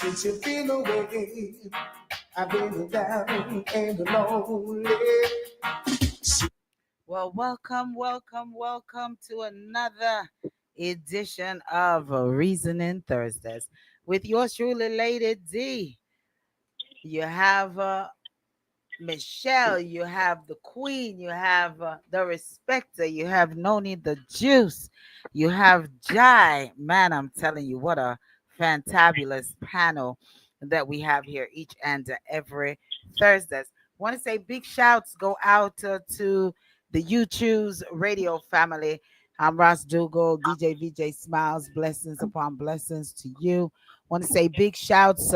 Since you've been away, I've been down and lonely. Well, welcome, welcome, welcome to another edition of Reasoning Thursdays with yours truly, Lady D. You have Michelle, you have the Queen, you have the Respecter, you have Noni the Juice, you have Jai. Man, I'm telling you, what a fantabulous panel that we have here each and every Thursdays. Want to say big shouts go out to the You Choose Radio family. I'm Ross Dougal, DJ VJ Smiles, blessings upon blessings to you. Want to say big shouts.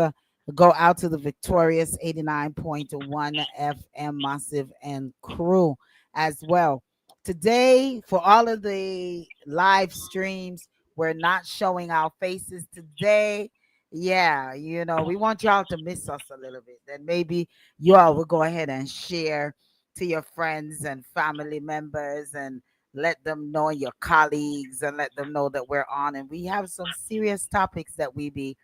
Go out to the victorious 89.1 FM Massive and crew as well. Today, for all of the live streams, we're not showing our faces today. Yeah, we want y'all to miss us a little bit. Then maybe you all will go ahead and share to your friends and family members and let them know, your colleagues, and let them know that we're on. And we have some serious topics that we be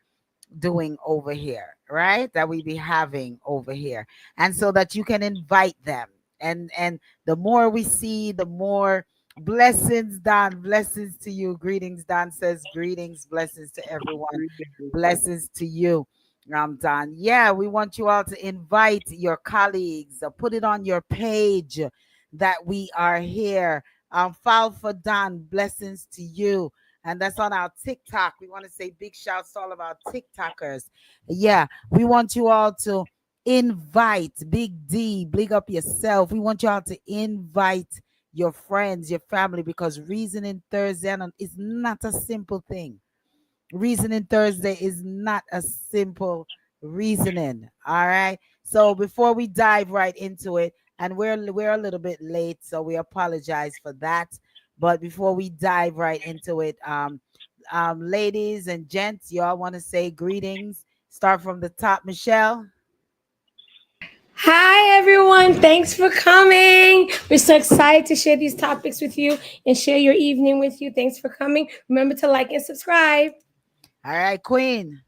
doing over here, right? That we be having over here. And so that you can invite them. And the more we see, the more blessings, Don. Blessings to you. Greetings, Don says greetings, blessings to everyone. Blessings to you. Don. Yeah, we want you all to invite your colleagues, put it on your page that we are here. File for Don. Blessings to you, and that's on our TikTok. We want to say big shouts to all of our TikTokers. Yeah, we want you all to invite Big D, big up yourself. We want you all to invite your friends, your family, because Reasoning Thursday is not a simple thing. Reasoning Thursday is not a simple reasoning. All right. So before we dive right into it, and we're a little bit late, so we apologize for that. But before we dive right into it, ladies and gents, y'all want to say greetings. Start from the top, Michelle. Hi, everyone. Thanks for coming. We're so excited to share these topics with you and share your evening with you. Thanks for coming. Remember to like and subscribe. All right, Queen.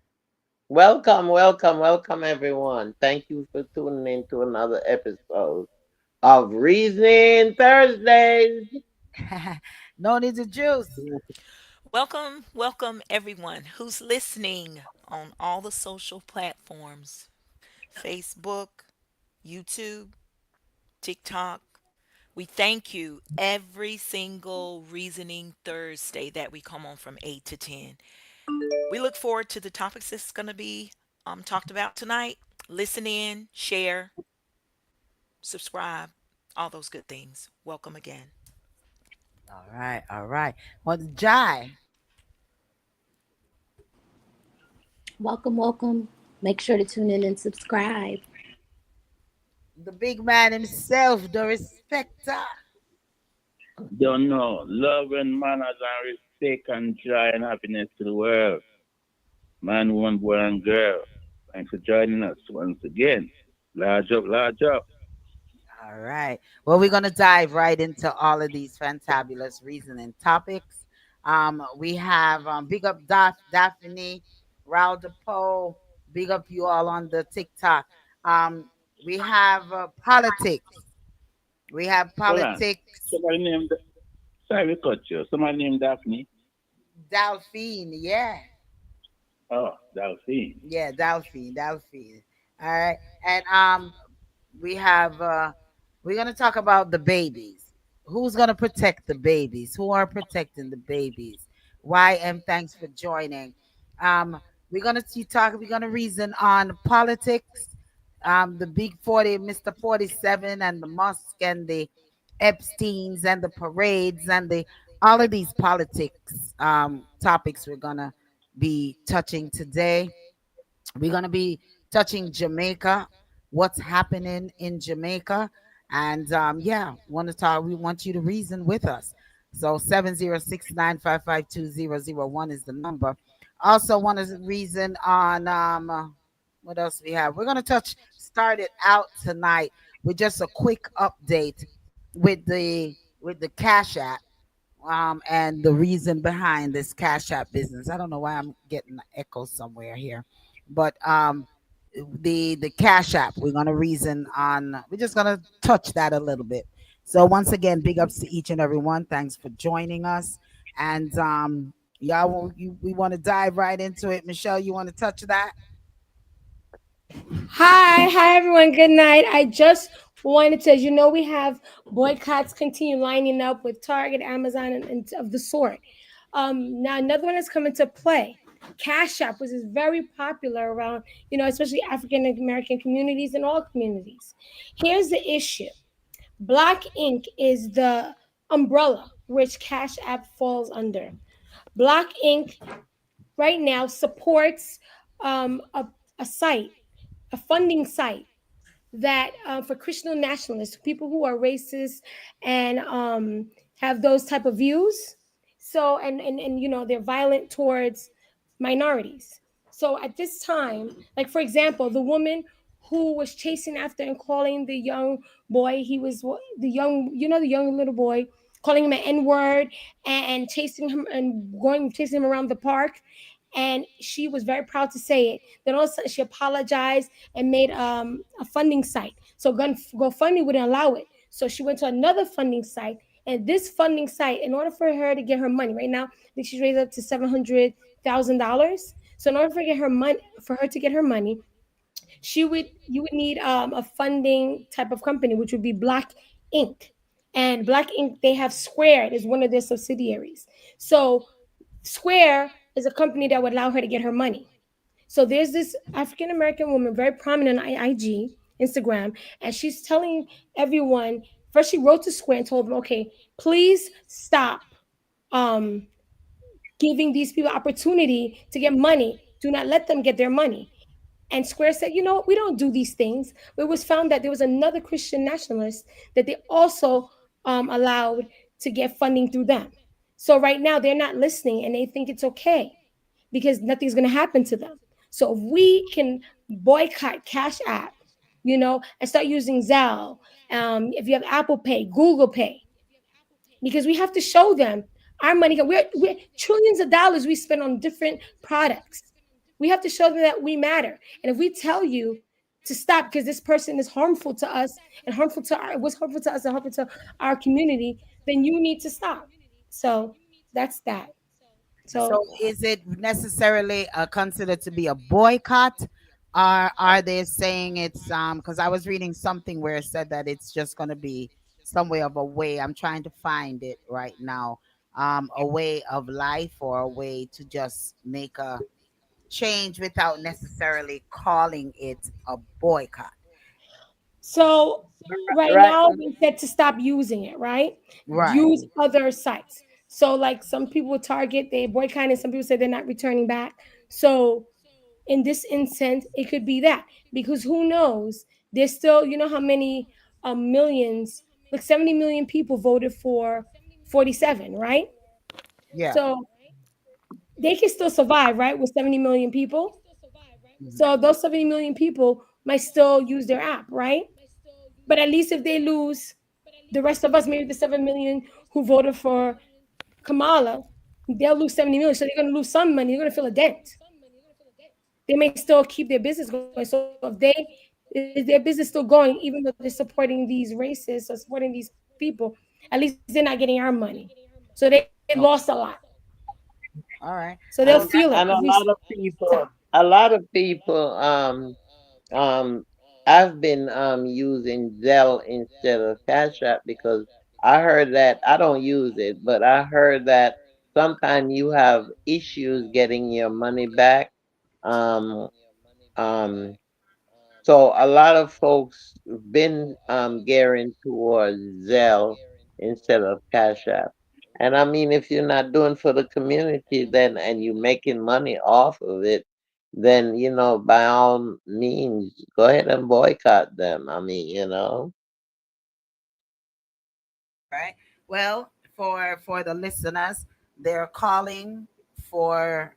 Welcome, welcome, welcome, everyone. Thank you for tuning in to another episode of Reasoning Thursdays. No need to juice. Welcome, welcome everyone who's listening on all the social platforms: Facebook, YouTube, TikTok. We thank you every single Reasoning Thursday that we come on from 8 to 10. We look forward to the topics that's going to be talked about tonight. Listen in, share, subscribe, all those good things. Welcome again. All right, all right. Well, Jai, Welcome, welcome. Make sure to tune in and subscribe. the big man himself, the respecter. Don't know. Love and manners and respect and joy and happiness to the world. Man, woman, boy, and girl. Thanks for joining us once again. Large up, large up. All right. Well, we're gonna dive right into all of these fantabulous reasoning topics. We have big up Daphne, Raul DePoe, big up you all on the TikTok. We have politics. We have Hold on. politics. Somebody named, sorry we cut you. Somebody named Daphne. Delphine, yeah. Oh, Delphine. Yeah, Delphine. All right. And we have we're gonna talk about the babies. Who's gonna protect the babies? Who are protecting the babies? Why? And thanks for joining. Um, we're gonna reason on politics, the big 40, Mr. 47, and the Musk and the Epsteins and the parades and the all of these politics topics we're gonna be touching today. We're going to be touching Jamaica, what's happening in Jamaica. And yeah, want to talk, we want you to reason with us. So 706-955-2001 is the number. Also want to reason on what else we have. We're going to start it out tonight with just a quick update with the Cash App and the reason behind this Cash App business. I don't know why I'm getting an echo somewhere here. But the Cash App, we're gonna reason on. We're just gonna touch that a little bit. So once again, big ups to each and every one. Thanks for joining us. And we want to dive right into it. Michelle, you want to touch that? Hi everyone. Good night. I just wanted to, we have boycotts continue lining up with Target, Amazon, and of the sort. Now another one has come into play. Cash App, which is very popular around, especially African American communities and all communities. Here's the issue. Black ink is the umbrella which Cash App falls under. Black ink right now supports a site, a funding site that for Christian nationalists, people who are racist and have those type of views. So and they're violent towards minorities. So at this time, like for example, the woman who was chasing after and calling the young boy, he was the young, the young little boy, calling him an N word and chasing him and going chasing him around the park. And she was very proud to say it. Then all of a sudden she apologized and made a funding site. So GoFundMe wouldn't allow it. So she went to another funding site. And this funding site, in order for her to get her money, right now, I think she's raised up to $700,000. So in order for her to get her money, you would need a funding type of company, which would be Black Ink. And Black Ink, they have Squared as one of their subsidiaries. So Square is a company that would allow her to get her money. So there's this African American woman, very prominent on IG, Instagram, and she's telling everyone. First, she wrote to Square and told them, "Okay, please stop um, giving these people opportunity to get money. Do not let them get their money." And Square said, "You know what? We don't do these things." But it was found that there was another Christian nationalist that they also allowed to get funding through them. So right now they're not listening and they think it's okay because nothing's going to happen to them. So if we can boycott Cash App, and start using Zelle, if you have Apple Pay, Google Pay, because we have to show them our money. We're trillions of dollars we spend on different products. We have to show them that we matter. And if we tell you to stop because this person is harmful to us and harmful to our was harmful to us and harmful to our community, then you need to stop. So that's that. So So is it necessarily considered to be a boycott? Or are they saying it's because I was reading something where it said that it's just gonna be some way of a way. I'm trying to find it right now. A way of life or a way to just make a change without necessarily calling it a boycott. So right Right. now they said to stop using it, right? Right. Use other sites. So like some people with Target, they boycott and some people say they're not returning back. So in this instance, it could be that because who knows? There's still, how many millions, like 70 million people voted for 47, right? Yeah. So they can still survive, right? With 70 million people. Mhm. So those 70 million people might still use their app, right? But at least if they lose the rest of us, maybe the 7 million who voted for Kamala, they'll lose 70 million. So they're going to lose some money. They're going to feel a dent. They may still keep their business going. So if their business still going, even though they're supporting these racists or supporting these people, at least they're not getting our money. So they lost a lot. All right. So they'll And feel it if and we stop. a lot of people, um, I've been using Zelle instead of Cash App because I heard that I don't use it, but I heard that sometimes you have issues getting your money back. Um, um, so a lot of folks been gearing towards Zelle instead of Cash App. And I mean, if you're not doing for the community, then and you're making money off of it, then by all means, go ahead and boycott them. I mean, All right. Well, for the listeners, they're calling for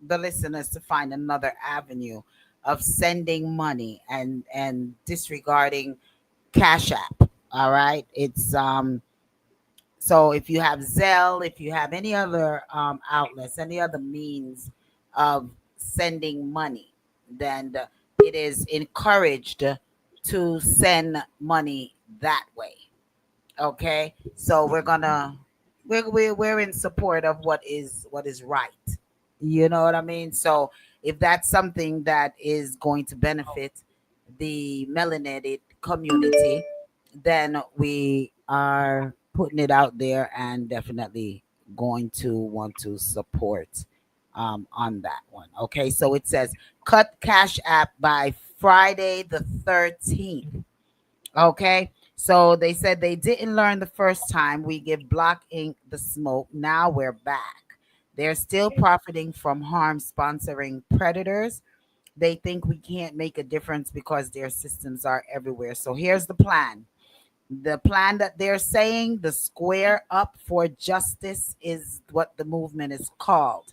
the listeners to find another avenue of sending money and disregarding Cash App. All right. It's so if you have Zelle, if you have any other outlets, any other means of sending money, then it is encouraged to send money that way. Okay, so we're in support of what is right. You know what I mean? So if that's something that is going to benefit the melanated community, then we are putting it out there and definitely going to want to support on that one. Okay, so it says cut Cash App by Friday the 13th. Okay. So they said they didn't learn the first time. We give Block Inc. the smoke. Now we're back. They're still profiting from harm sponsoring predators. They think we can't make a difference because their systems are everywhere. So here's the plan. The plan that they're saying, the Square Up for Justice, is what the movement is called,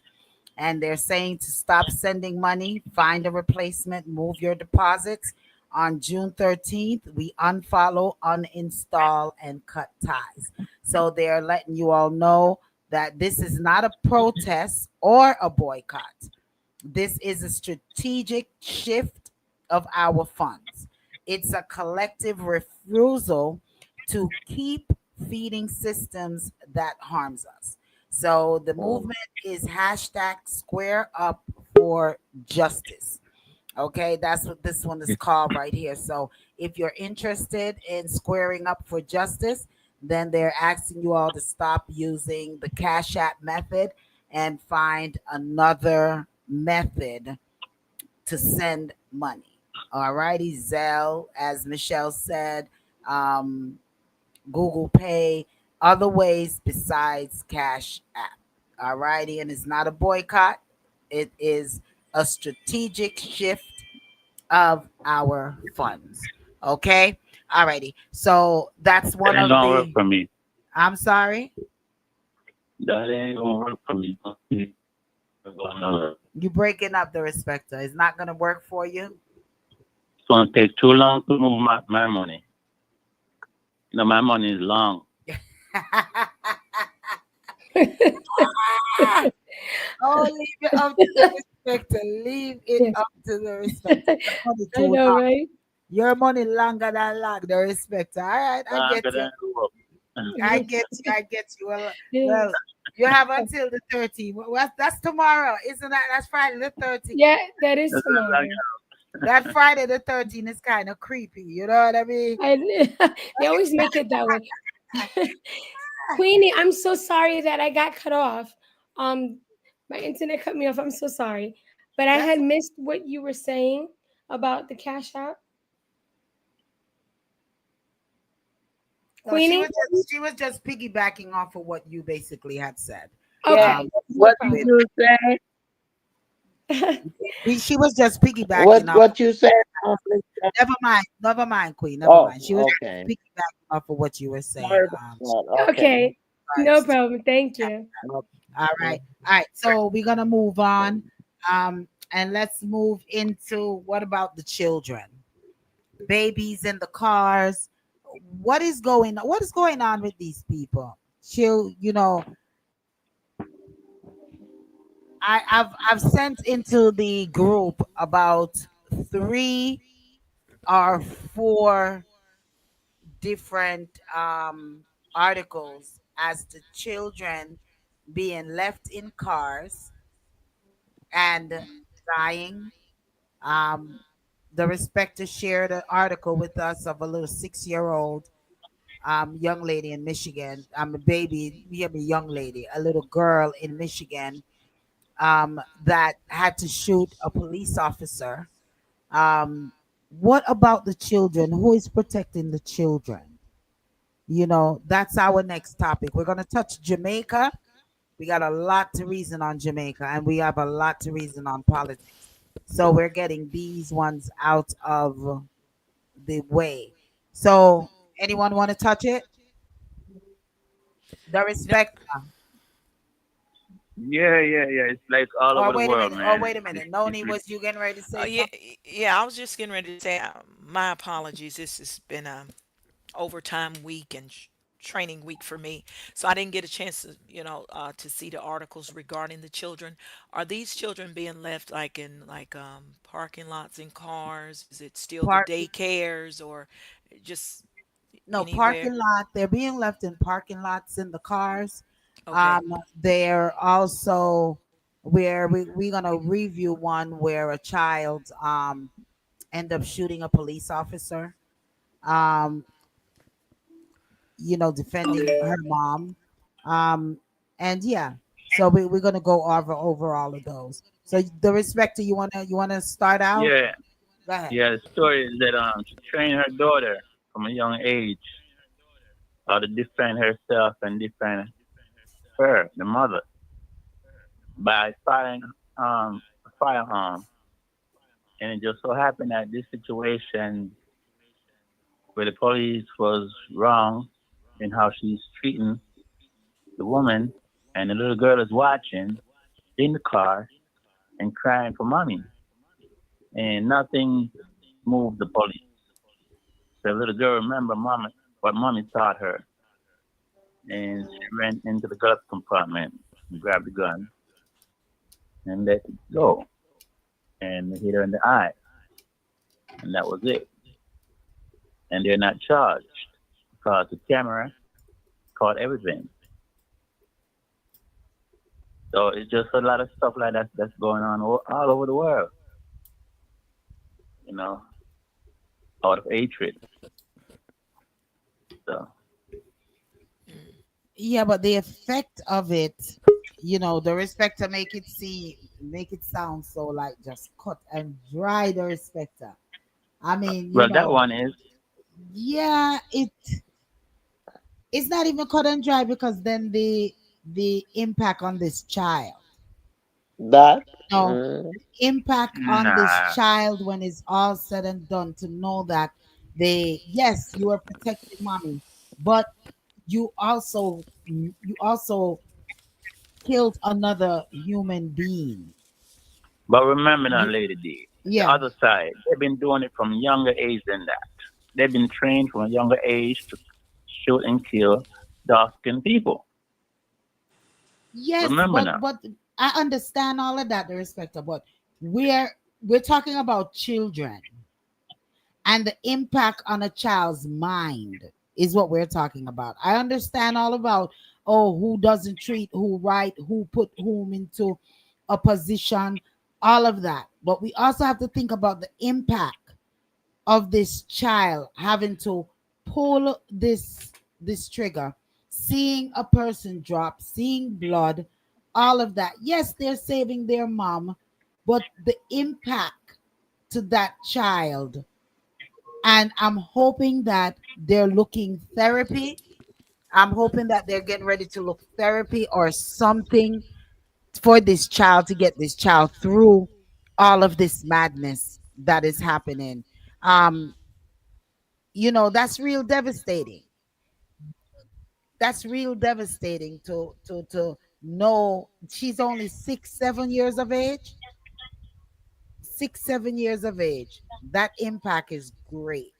and they're saying to stop sending money, find a replacement, move your deposits. On June 13th, we unfollow, uninstall, and cut ties. So they're letting you all know that this is not a protest or a boycott. This is a strategic shift of our funds. It's a collective refusal to keep feeding systems that harms us. So the Mm. movement is hashtag square up for justice. Okay, that's what this one is called right here. So if you're interested in squaring up for justice, then they're asking you all to stop using the Cash App method and find another method to send money. All righty, Zelle, as Michelle said, um, Google Pay, other ways besides Cash App. All righty, and it's not a boycott, it is a strategic shift of our funds. Okay, all righty. So that's That one ain't of gonna work the. for me. I'm sorry, That ain't gonna work for me. It's you breaking up the respecter. It's not gonna work for you. gonna take too long to move my money. No, my money is long. Oh, leave it up to the respecter. Leave it Yes. up to the respecter. Your money I too know, long. right? Your money longer than long. The respecter. All right, I get Longer you. than the rope. I get you. I get you. Well, Yes. well, you have until the 13th. Well, that's tomorrow, isn't that? That's Friday the 13th. Yeah, that is That's a long tomorrow. That Friday the 13th is kind of creepy. You know what I mean? I, they always make it that way. Queenie, I'm so sorry that I got cut off. Um, my internet cut me off. I'm so sorry, but I That's had missed what you were saying about the cash app. no. She Queenie, was just piggybacking off of what you basically had said. Yeah. Um, okay, no What did with problem. you say? she was just piggybacking What off. what you said? Mister? Never mind, Queen. Never Oh, mind. She was just okay. piggybacking off of what you were saying. Sorry about that. Okay. Okay, no Regards to problem. Thank you. all right, all right. So we're gonna move on, and let's move into what about the children, babies in the cars? What is going? What is going on with these people? I've sent into the group about 3 or 4 different articles as to children being left in cars and dying. Um, the respecter shared an article with us of a little 6-year-old young lady in Michigan. I'm a baby, we have a young lady, a little girl in Michigan that had to shoot a police officer. Um, what about the children? Who is protecting the children? That's our next topic. We're going to touch Jamaica. We got a lot to reason on Jamaica, and we have a lot to reason on politics. So we're getting these ones out of the way. So, anyone want to touch it? The You know, respect. Yeah. It's like all Or over the wait a world, minute. Or man. wait a minute. Noni, was you getting ready to say yeah, something? yeah. I was just getting ready to say my apologies. This has been a overtime week, and training week for me, so I didn't get a chance to, to see the articles regarding the children. Are these children being left like in like parking lots in cars? Is it still the Park daycares or just No, anywhere? parking lot. They're being left in parking lots in the cars. Okay. They're also where we're gonna review one where a child end up shooting a police officer. Um, defending Okay. her mom. Um, and yeah, so we're gonna go over all of those. So the respecter, you wanna start out? Yeah, Go ahead. yeah. The story is that she trained her daughter from a young age how to defend herself and defend her, the mother, by firing a firearm. And it just so happened that this situation where the police was wrong in how she's treating the woman, and the little girl is watching in the car and crying for mommy, and nothing moved the police. The little girl remember mama what mommy taught her, and she ran into the glove compartment and grabbed the gun and let it go and hit her in the eye, and that was it. And they're not charged because the camera caught everything. So it's just a lot of stuff like that that's going on all over the world, you know, out of hatred. So Yeah, but the effect of it, the respecter make it sound so like just cut and dry the respecter. I mean, well, that one is yeah, it's not even cut and dry because then the impact on this child. That, No, impact on this nah. child when it's all said and done to know that yes, you are protecting mommy, but you also killed another human being. But remember now, You, Lady D, the yeah. other side, they've been doing it from younger age than that. They've been trained from a younger age to shoot and kill dark skinned people. Yes, Remember but now. I understand all of that, the respecter, but we're talking about children and the impact on a child's mind is what we're talking about. I understand all about who doesn't treat who right, who put whom into a position, all of that. But we also have to think about the impact of this child having to pull this trigger, seeing a person drop, seeing blood, all of that. Yes, they're saving their mom, but the impact to that child, and I'm hoping that they're looking therapy. I'm hoping that they're getting ready to look therapy or something for this child to get this child through all of this madness that is happening. um that's real devastating. That's real devastating to know she's only 6 7 years of age. 6 7 years of age. That impact is great.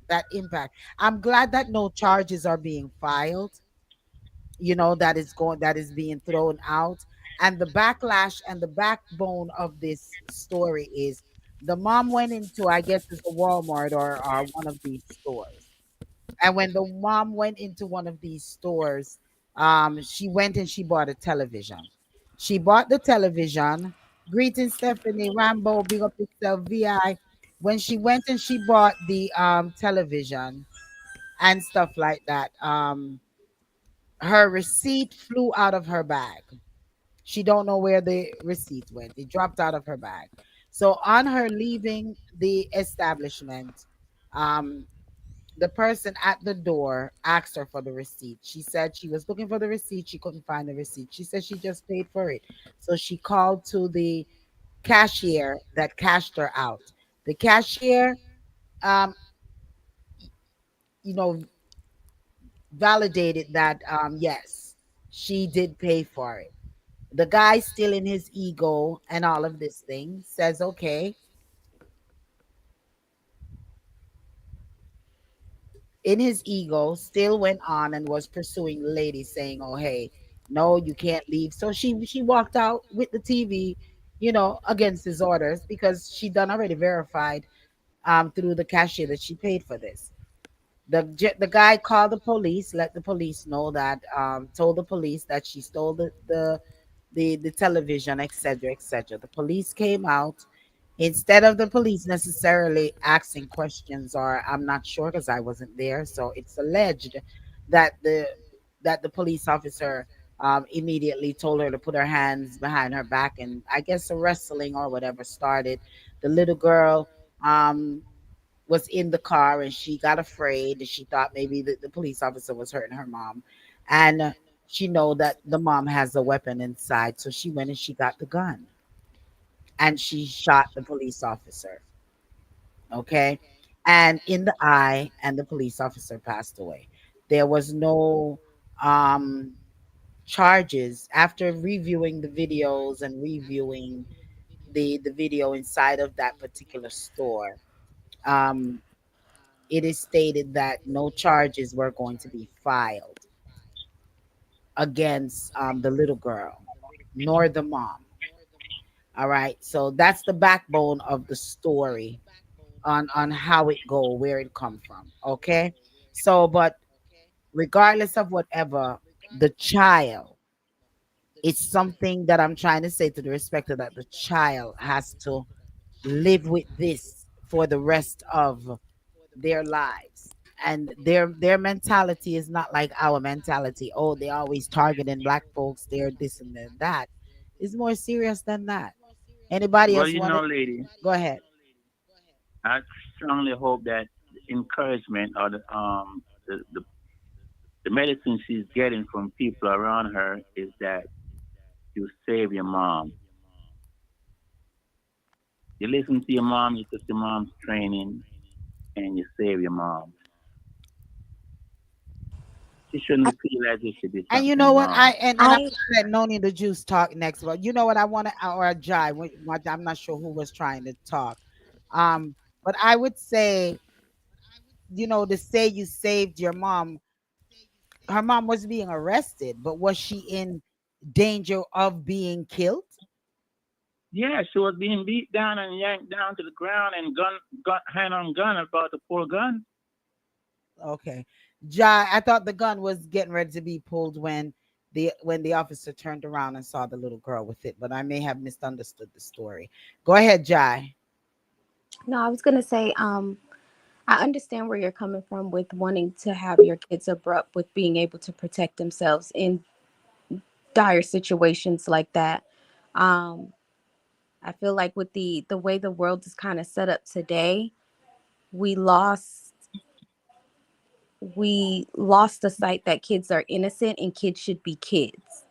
That impact. I'm glad that no charges are being filed, that is being thrown out. And the backlash and the backbone of this story is the mom went into, I guess it's a Walmart or one of these stores. And when the mom went into one of these stores, she went and she bought a television. She bought the television. Greetings, Stephanie Rambo, big up yourself, VI. When she went and she bought the television and stuff like that, her receipt flew out of her bag. She don't know where the receipt went. It dropped out of her bag. So on her leaving the establishment, um, the person at the door asked her for the receipt. She said she was looking for the receipt. She couldn't find the receipt. She said she just paid for it. So she called to the cashier that cashed her out. The cashier, um, you know, validated that yes, she did pay for it. The guy still in his ego and all of this thing says, okay, in his ego, still went on and was pursuing the lady, saying, "Oh, hey, no, you can't leave." So she walked out with the TV, against his orders because she done already verified through the cashier that she paid for this. The guy called the police, let the police know that, told the police that she stole the television, etc., etc. The police came out. Instead of the police necessarily asking questions, or I'm not sure because I wasn't there, so it's alleged that the police officer immediately told her to put her hands behind her back, and I guess a wrestling or whatever started. The little girl um, was in the car and she got afraid and she thought maybe the police officer was hurting her mom, and she know that the mom has a weapon inside, so she went and she got the gun and she shot the police officer. Okay. And in the eye, and the police officer passed away. There was no um charges after reviewing the videos and reviewing the video inside of that particular store. um it is stated that no charges were going to be filed against the little girl nor the mom. All right, so that's the backbone of the story on how it go, where it come from. Okay, so but regardless of whatever, the child, it's something that I'm trying to say to the respecter, that the child has to live with this for the rest of their lives. And their mentality is not like our mentality. Oh, they're always targeting black folks, they're this and they're that. It's more serious than that. Anybody Well, else you want know, to lady, go ahead? I strongly hope that the encouragement or the medicine she's getting from people around her is that you save your mom. You listen to your mom, you took your mom's training, and you save your mom. She shouldn't feel as if she did And you know something what? I wrong. and I'm I gonna let Noni the Juice talk next. But you know what I want to, or Jai. I'm not sure who was trying to talk. Um, but I would say, to say you saved your mom. Her mom was being arrested, but was she in danger of being killed? Yeah, she was being beat down and yanked down to the ground and gun hand on gun about to pull gun. Okay, Jai. I thought the gun was getting ready to be pulled when the officer turned around and saw the little girl with it, but I may have misunderstood the story. Go ahead, Jai. no, I was gonna say, I understand where you're coming from with wanting to have your kids abrupt with being able to protect themselves in dire situations like that. Um, I feel like with the way the world is kind of set up today, we lost we lost the sight that kids are innocent and kids should be kids.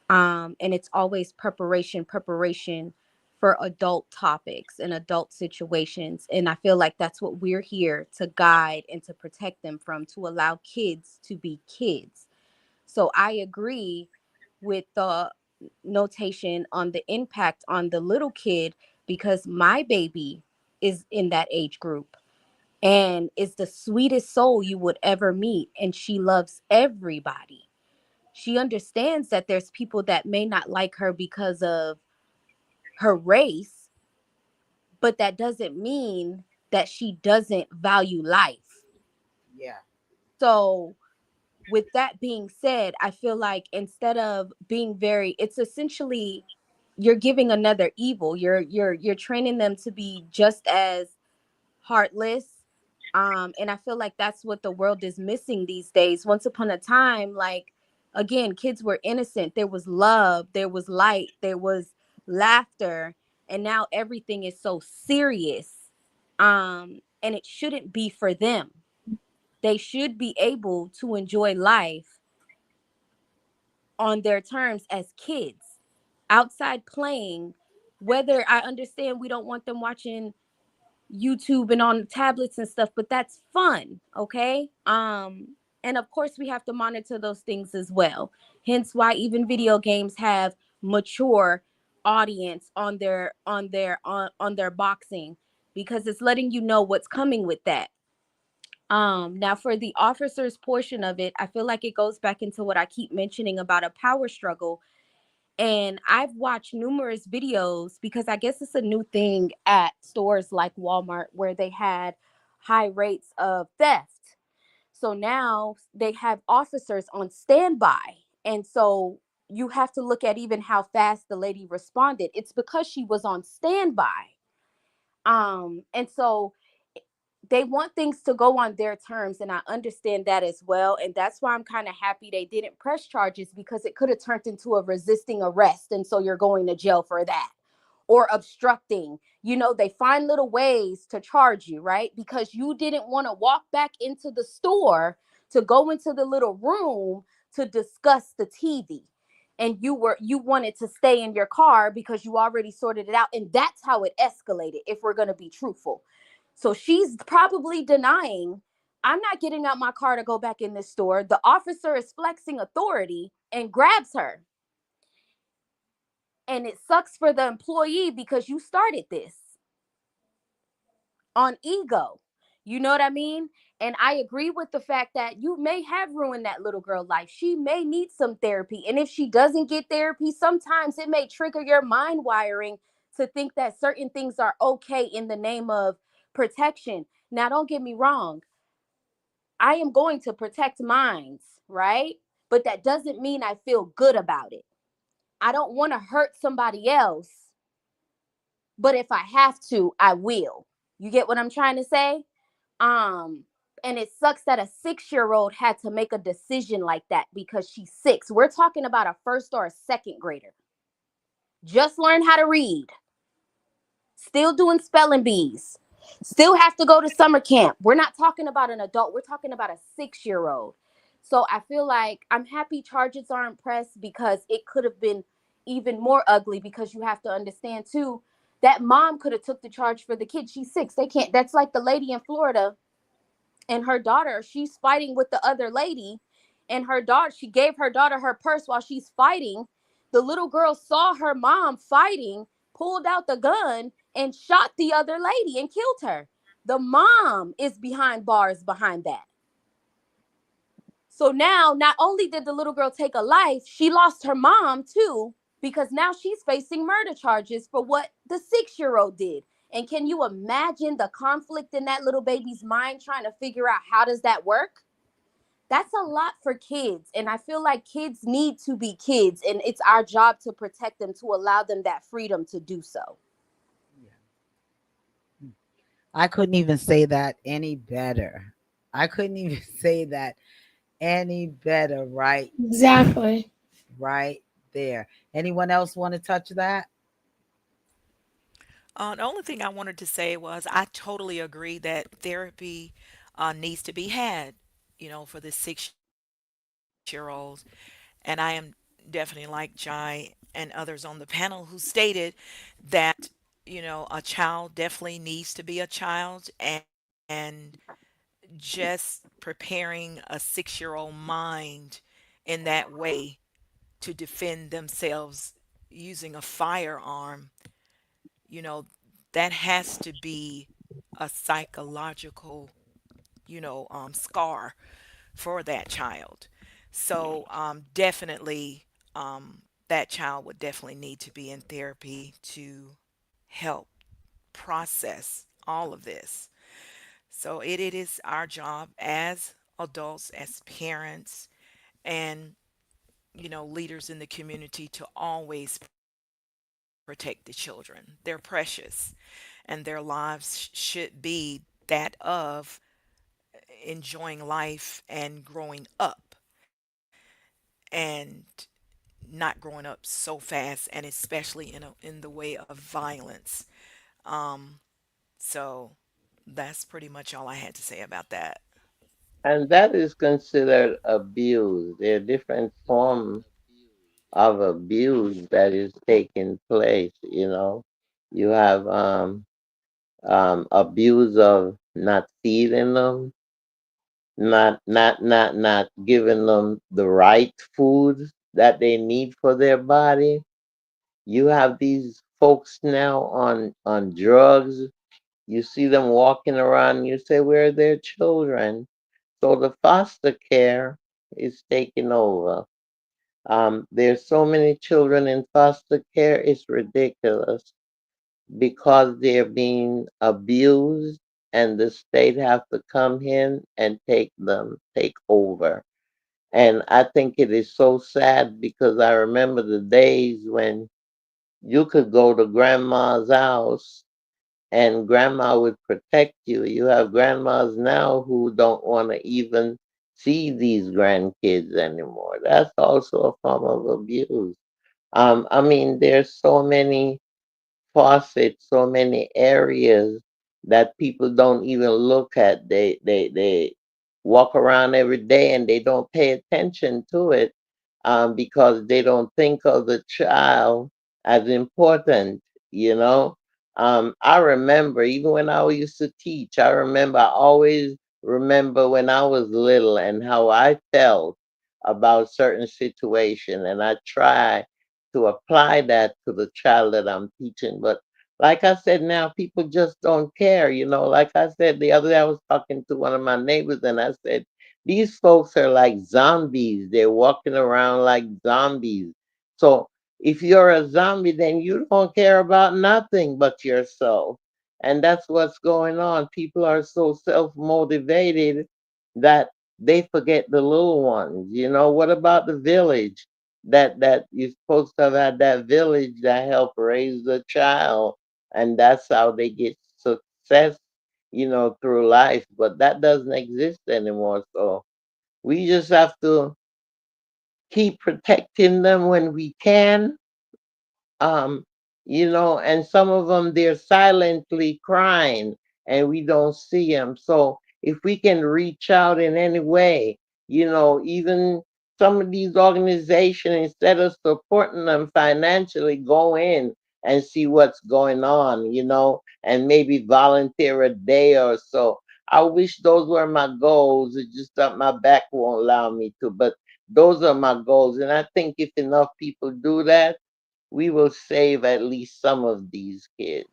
And it's always preparation for adult topics and adult situations. And I feel like that's what we're here to guide and to protect them from, to allow kids to be kids. So I agree with the notation on the impact on the little kid, because my baby is in that age group and is the sweetest soul you would ever meet, and she loves everybody. She understands that there's people that may not like her because of her race, but that doesn't mean that she doesn't value life. Yeah. So, with that being said, I feel like instead of being very, it's essentially you're giving another evil. You're training them to be just as heartless. And I feel like that's what the world is missing these days. Once upon a time, like, again, kids were innocent. There was love, there was light, there was laughter, and now everything is so serious. And it shouldn't be for them. They should be able to enjoy life on their terms as kids, outside playing. Whether I understand we don't want them watching YouTube and on tablets and stuff, but that's fun, okay? And of course we have to monitor those things as well. Hence why even video games have mature audience on their boxing, because it's letting you know what's coming with that. Now for the officers portion of it, I feel like it goes back into what I keep mentioning about a power struggle. And I've watched numerous videos because I guess it's a new thing at stores like Walmart where they had high rates of theft. So now they have officers on standby. And so you have to look at even how fast the lady responded. It's because she was on standby. And so they want things to go on their terms, and I understand that as well, and that's why I'm kind of happy they didn't press charges, because it could have turned into a resisting arrest, and so you're going to jail for that, or obstructing. They find little ways to charge you, right? Because you didn't want to walk back into the store to go into the little room to discuss the TV, and you wanted to stay in your car because you already sorted it out, and that's how it escalated, if we're going to be truthful. So she's probably denying, I'm not getting out my car to go back in this store. The officer is flexing authority and grabs her. And it sucks for the employee because you started this on ego. You know what I mean? And I agree with the fact that you may have ruined that little girl's life. She may need some therapy. And if she doesn't get therapy, sometimes it may trigger your mind wiring to think that certain things are okay in the name of protection. Now, don't get me wrong. I am going to protect minds, right? But that doesn't mean I feel good about it. I don't want to hurt somebody else, but if I have to, I will. You get what I'm trying to say? Um, and it sucks that a 6-year-old had to make a decision like that because she's 6. We're talking about a first or a second grader. Just learned how to read, still doing spelling bees, still have to go to summer camp. We're not talking about an adult, we're talking about a 6-year-old. So I feel like I'm happy charges aren't pressed, because it could have been even more ugly, because you have to understand too that mom could have took the charge for the kid. She's 6. They can't. That's like the lady in Florida and her daughter, she's fighting with the other lady, and her daughter, she gave her daughter her purse while she's fighting. The little girl saw her mom fighting, pulled out the gun and shot the other lady and killed her. The mom is behind bars behind that. So now, not only did the little girl take a life, she lost her mom too, because now she's facing murder charges for what the 6-year-old did. And can you imagine the conflict in that little baby's mind trying to figure out how does that work? That's a lot for kids. And I feel like kids need to be kids, and it's our job to protect them, to allow them that freedom to do so. Yeah. I couldn't even say that any better. I couldn't even say that any better, Exactly. right there. Anyone else want to touch that? The only thing I wanted to say was I totally agree that therapy needs to be had, for the 6-year-olds. And I am definitely like Jai and others on the panel who stated that, a child definitely needs to be a child, and just preparing a 6-year-old mind in that way to defend themselves using a firearm, you know, that has to be a psychological, scar for that child. So definitely, that child would definitely need to be in therapy to help process all of this. So it is our job as adults, as parents, and leaders in the community to always protect the children. They're precious, and their lives should be that of enjoying life and growing up, and not growing up so fast, and especially in the way of violence. Um, so that's pretty much all I had to say about that. And that is considered abuse. There are different forms of abuse that is taking place. You have abuse of not feeding them, not giving them the right foods that they need for their body. You have these folks now on drugs You see them walking around, you say, where are their children? So the foster care is taking over. There's so many children in foster care, it's ridiculous because they're being abused and the state have to come in and take over. And I think it is so sad because I remember the days when you could go to grandma's house and grandma would protect you. You have grandmas now who don't want to even see these grandkids anymore. That's also a form of abuse. I mean, there's so many faucets, so many areas that people don't even look at. They walk around every day and they don't pay attention to it because they don't think of the child as important, you know. I remember even when I used to teach, I always remember when I was little and how I felt about certain situation, and I try to apply that to the child that I'm teaching. But like I said, now people just don't care. Like I said the other day, I was talking to one of my neighbors, and I said, these folks are like zombies. They're walking around like zombies. So if you're a zombie, then you don't care about nothing but yourself. And that's what's going on. People are so self motivated that they forget the little ones. What about the village? That you're supposed to have had that village that help raise the child, and that's how they get success, through life. But that doesn't exist anymore. So we just have to keep protecting them when we can, um, and some of them they're silently crying and we don't see them. So if we can reach out in any way, even some of these organizations, instead of supporting them financially, go in and see what's going on, and maybe volunteer a day or so. I wish those were my goals. It's just that my back won't allow me to, but those are my goals. And I think if enough people do that, we will save at least some of these kids.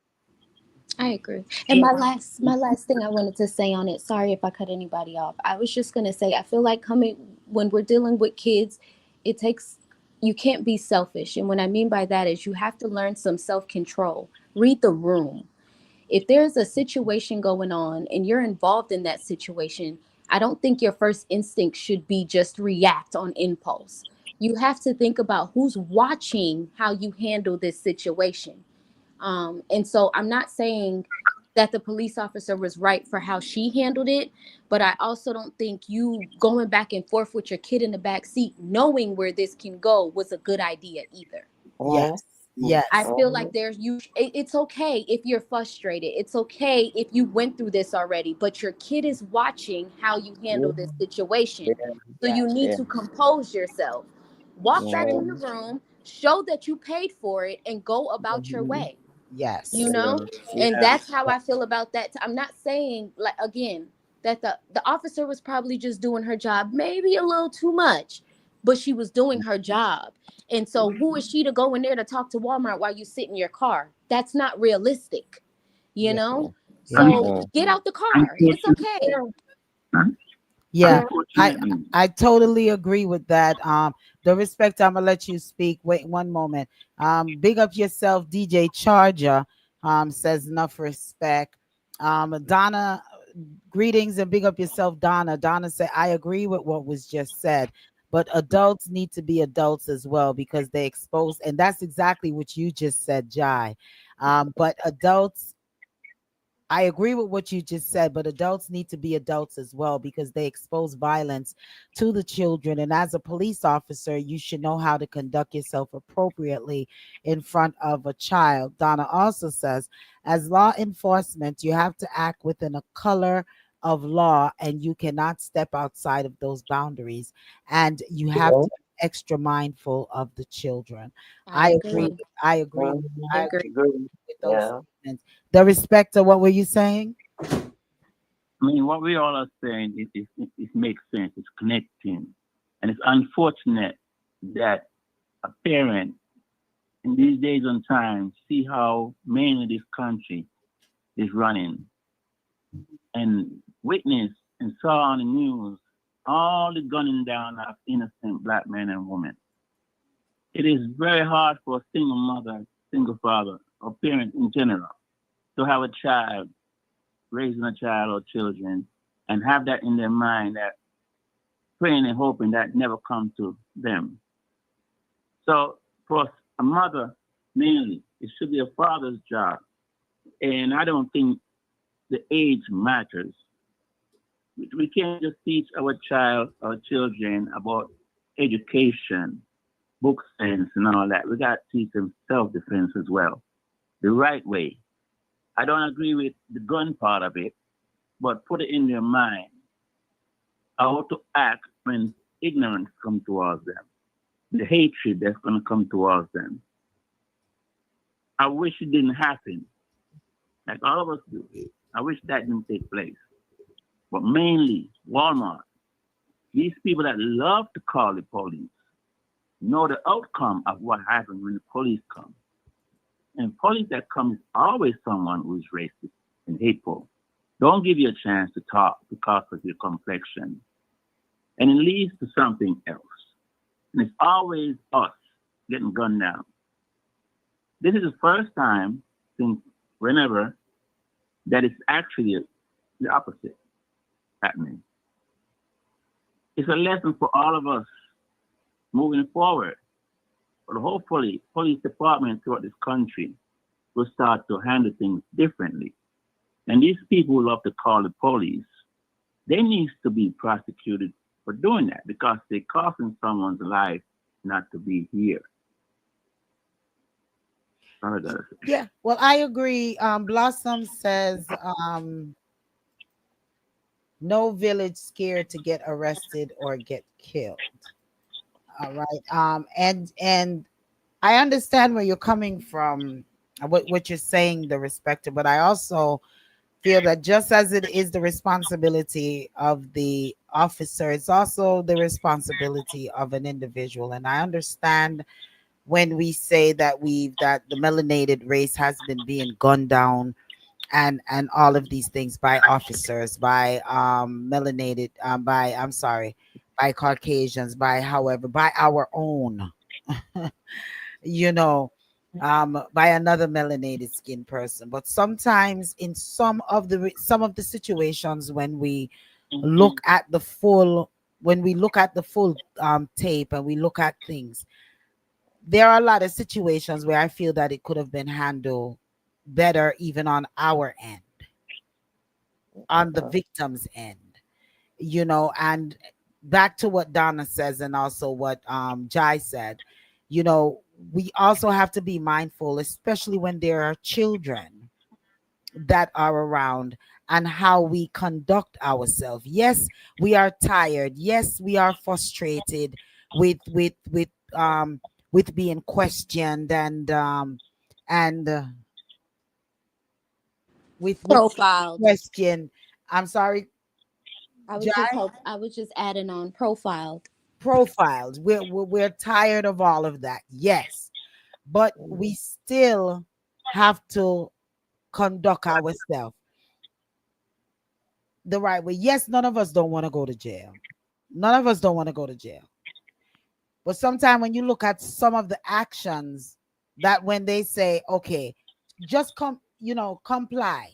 I agree. And Yeah. my last thing I wanted to say on it, sorry if I cut anybody off. I was just going to say I feel like coming when we're dealing with kids, it takes you can't be selfish. And what I mean by that is you have to learn some self-control. Read the room. If there's a situation going on and you're involved in that situation, I don't think your first instinct should be just react on impulse. You have to think about who's watching how you handle this situation. And so I'm not saying that the police officer was right for how she handled it, but I also don't think you going back and forth with your kid in the back seat, knowing where this can go, was a good idea either. Mhm, Yes. I Yes. feel like mhm. it's okay if you're frustrated. It's okay if you went through this already, but your kid is watching how you handle this Mhm. situation. Yeah, So you Yes. need yeah. to compose yourself. Walk back in the Mhm, room, show that you paid for it and go about your mhm. way. You Yes. know? And Yeah, that's how I feel about that. I'm not saying, like, again, that the officer was probably just doing her job maybe a little too much, but she was doing her job. And so who is she to go in there to talk to Walmart while you sit in your car? That's not realistic, you Yeah. know? Yeah. Un- So mhm. get out the car. It's Unfortunately, okay. Yeah, I unfortunately, I totally agree with that. The respect, I'm gonna let you speak. Wait one moment. Big up yourself, DJ Charger. Says enough respect. Donna, greetings and big up yourself, Donna. Donna said, I agree with what was just said, but adults need to be adults as well because they expose, and that's exactly what you just said, Jai. But adults, I agree with what you just said, but adults need to be adults as well because they expose violence to the children. And as a police officer, you should know how to conduct yourself appropriately in front of a child. Donna also says, as law enforcement, you have to act within a color of law and you cannot step outside of those boundaries. And you have Yeah, to be extra mindful of the children. I I agree. agree. I agree. I mhm. I agree. agree Good. with those Yeah. statements. The respect of what were you saying? I mean, what we all are saying it makes sense. It's connecting. And it's unfortunate that a parent in these days and times see how mainly this country is running and witnessed and saw on the news all the gunning down of innocent black men and women. It is very hard for a single mother, single father, or parent in general to have a child, raising a child or children, and have that in their mind that praying and hoping that never comes to them. So for a mother, mainly, it should be a father's job. And I don't think the age matters. We can't just teach our child or children about education, book sense, and all that. We got to teach them self-defense as well, the right way. I don't agree with the gun part of it, but put it in their mind how to act when ignorance comes towards them, the hatred that's going to come towards them. I wish it didn't happen, like all of us do. I wish that didn't take place. But mainly, Walmart, these people that love to call the police know the outcome of what happens when the police come. And police that come is always someone who's racist and hateful. Don't give you a chance to talk because of your complexion. And it leads to something else. And it's always us getting gunned down. This is the first time since whenever that it's actually the opposite happening. It's a lesson for all of us moving forward. But hopefully, police department throughout this country will start to handle things differently. And these people who love to call the police, they need to be prosecuted for doing that because they're costing someone's life not to be here. All I gotta say. Yeah, well, I agree. Blossom says, no village scared to get arrested or get killed. All right. And I understand where you're coming from, what you're saying, the respecter, but I also feel that just as it is the responsibility of the officer, it's also the responsibility of an individual. And I understand when we say that the melanated race has been being gunned down and all of these things by officers, by melanated, by I'm sorry, by Caucasians, by however, by our own, you know, by another melanated skin person. But sometimes in some of the situations when we look at the full tape and we look at things, there are a lot of situations where I feel that it could have been handled better even on our end, on the victim's end, and back to what Donna says and also what Jai said, you know, we also have to be mindful, especially when there are children that are around, and how we conduct ourselves. Yes, we are tired. Yes, we are frustrated with being questioned and with Profiled. question. I'm sorry, Jai. I was just adding on profiled. Profiles. We're tired of all of that. Yes, but we still have to conduct ourselves the right way. Yes, none of us don't want to go to jail. None of us don't want to go to jail. But sometimes when you look at some of the actions, that when they say, okay, just comply.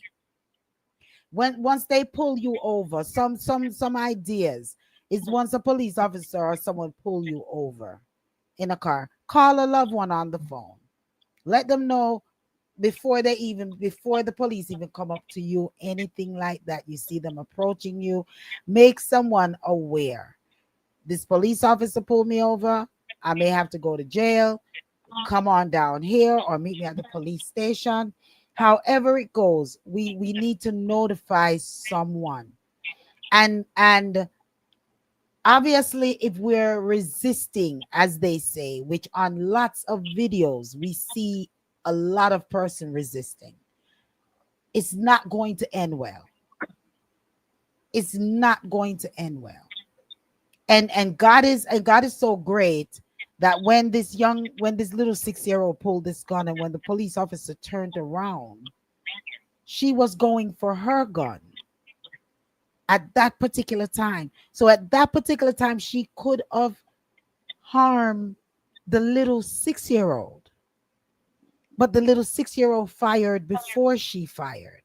When once they pull you over, some ideas is once a police officer or someone pull you over in a car, call a loved one on the phone. Let them know before the police even come up to you, anything like that, you see them approaching you, make someone aware. This police officer pulled me over. I may have to go to jail. Come on down here or meet me at the police station. However it goes, we need to notify someone. And obviously, if we're resisting, as they say, which on lots of videos we see a lot of person resisting, it's not going to end well. It's not going to end well. And God is so great that when this little 6-year-old pulled this gun, and when the police officer turned around, she was going for her gun at that particular time. So at that particular time, she could have harmed the little 6 year old, but the little 6 year old fired before she fired.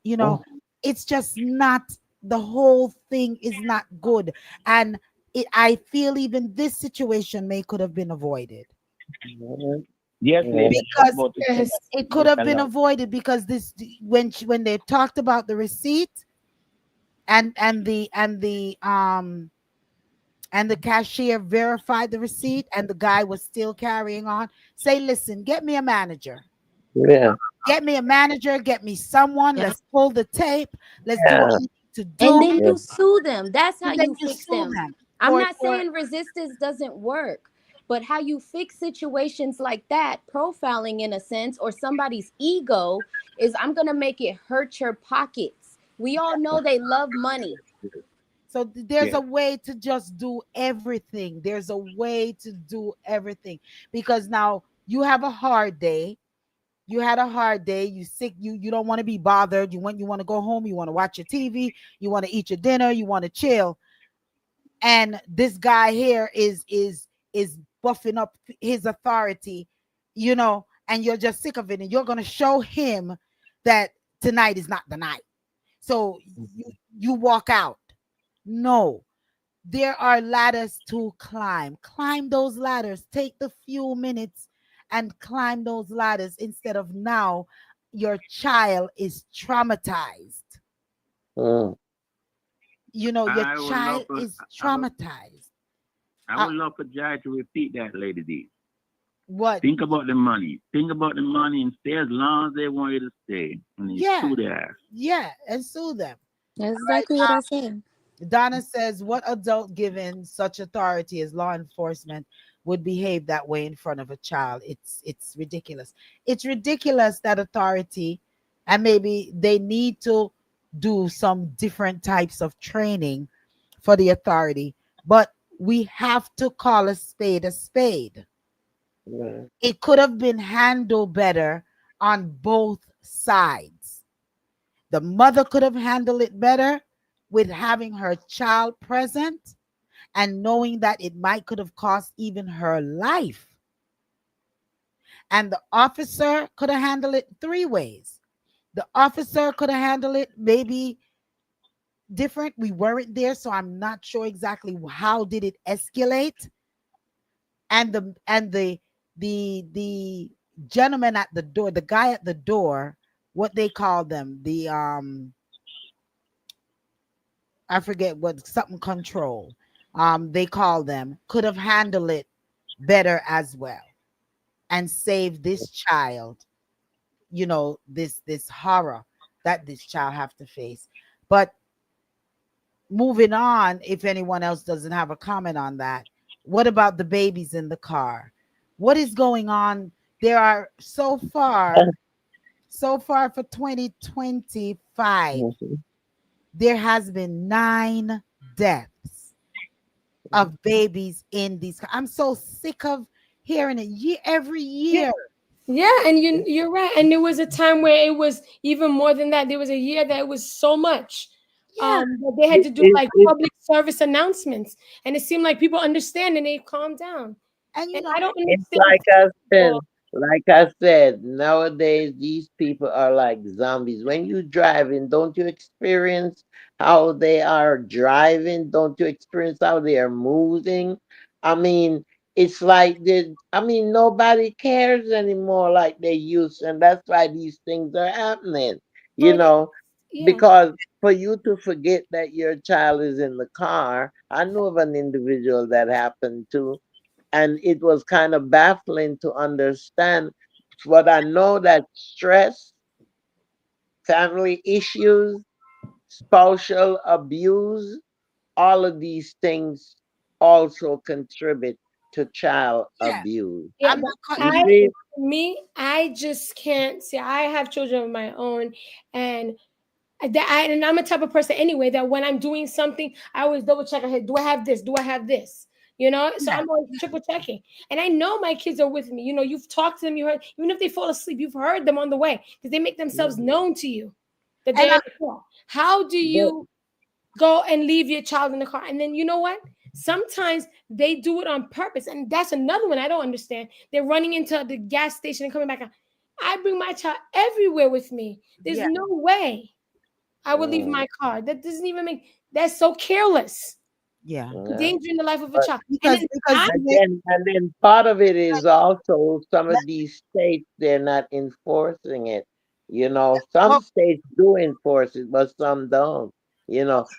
You know, it's just not, the whole thing is not good. And I feel even this situation may could have been avoided Yes, lady, I was because about to say Yes. that. it could have been Hello. avoided because this, when they talked about the receipt and the cashier verified the receipt and the guy was still carrying on, say, listen, get me a manager, Yeah. get me someone, Yeah. let's pull the tape, let's do what Yeah. we need to And do, then Yeah. you sue them. That's how and then you you fix sue them. them I'm for not for saying resistance doesn't work, but how you fix situations like that, profiling in a sense, or somebody's ego, is I'm going to make it hurt your pockets. We all know they love money. so there's Yes. a way to just do everything. There's a way to do everything because now you have a hard day. You had a hard day, you sick, you don't want to be bothered, you want to go home, you want to watch your TV, you want to eat your dinner, you want to chill, and this guy here is buffing up his authority, and you're just sick of it, and you're going to show him that tonight is not the night. So you walk out. No, there are ladders to climb. Climb those ladders. Take the few minutes and climb those ladders instead of now your child is traumatized. Mm. Your I would love child for is traumatized. I Uh, would love for Jai to repeat that, Lady D. what? Think about the money. Think about the money and stay as long as they want you to stay. And you Yeah, sue their ass. yeah, and sue them. That's All right. exactly what I said. Donna says, what adult given such authority as law enforcement would behave that way in front of a child? It's ridiculous. It's ridiculous that authority, and maybe they need to do some different types of training for the authority, but we have to call a spade a spade. Yeah. It could have been handled better on both sides. The mother could have handled it better with having her child present and knowing that it might could have cost even her life. And the officer could have handled it three ways. The officer could have handled it maybe different. We weren't there, so I'm not sure exactly how did it escalate. And the gentleman at the door, the guy at the door, what they call them, the I forget what, something control, they call them, could have handled it better as well and saved this child, this horror that this child have to face. But moving on, if anyone else doesn't have a comment on that, what about the babies in the car? What is going on? There are so far for 2025, Mhm. there has been 9 deaths of babies in these. I'm so sick of hearing it every Yeah. year. Yeah, and you're right. And there was a time where it was even more than that. There was a year that it was so much. Yeah, That they had It, to do it, like it, public service announcements, and it seemed like people understand and they calmed down. and And I don't it's understand like I people. said, nowadays these people are like zombies. When you driving, don't you experience how they are driving? Don't you experience how they are moving? I mean, it's like nobody cares anymore like they used, to, and that's why these things are happening. You But know, yeah, because for you to forget that your child is in the car, I know of an individual that happened to, and it was kind of baffling to understand. But I know that stress, family issues, spousal abuse, all of these things also contribute to child yeah, abuse. yeah. I'm But not cutting You you. I, see? me, I just can't see. I have children of my own, and and I'm a type of person anyway that when I'm doing something, I always double check ahead. Do I have this? Do I have this? So Yeah, I'm always triple checking. And I know my kids are with me. You've talked to them, you heard, even if they fall asleep, you've heard them on the way because they make themselves Mhm. known to you that and they're in the car. How do But you go and leave your child in the car? And then you know what? Sometimes they do it on purpose. And that's another one I don't understand. They're running into the gas station and coming back out. I bring my child everywhere with me. There's yeah, no way I would leave mm, my car. That doesn't even make that's so careless. yeah. yeah. Endangering the life of a But child. And then Because I and they, then part of it is also some let, of these states they're not enforcing it. Some well, states do enforce it, but some don't.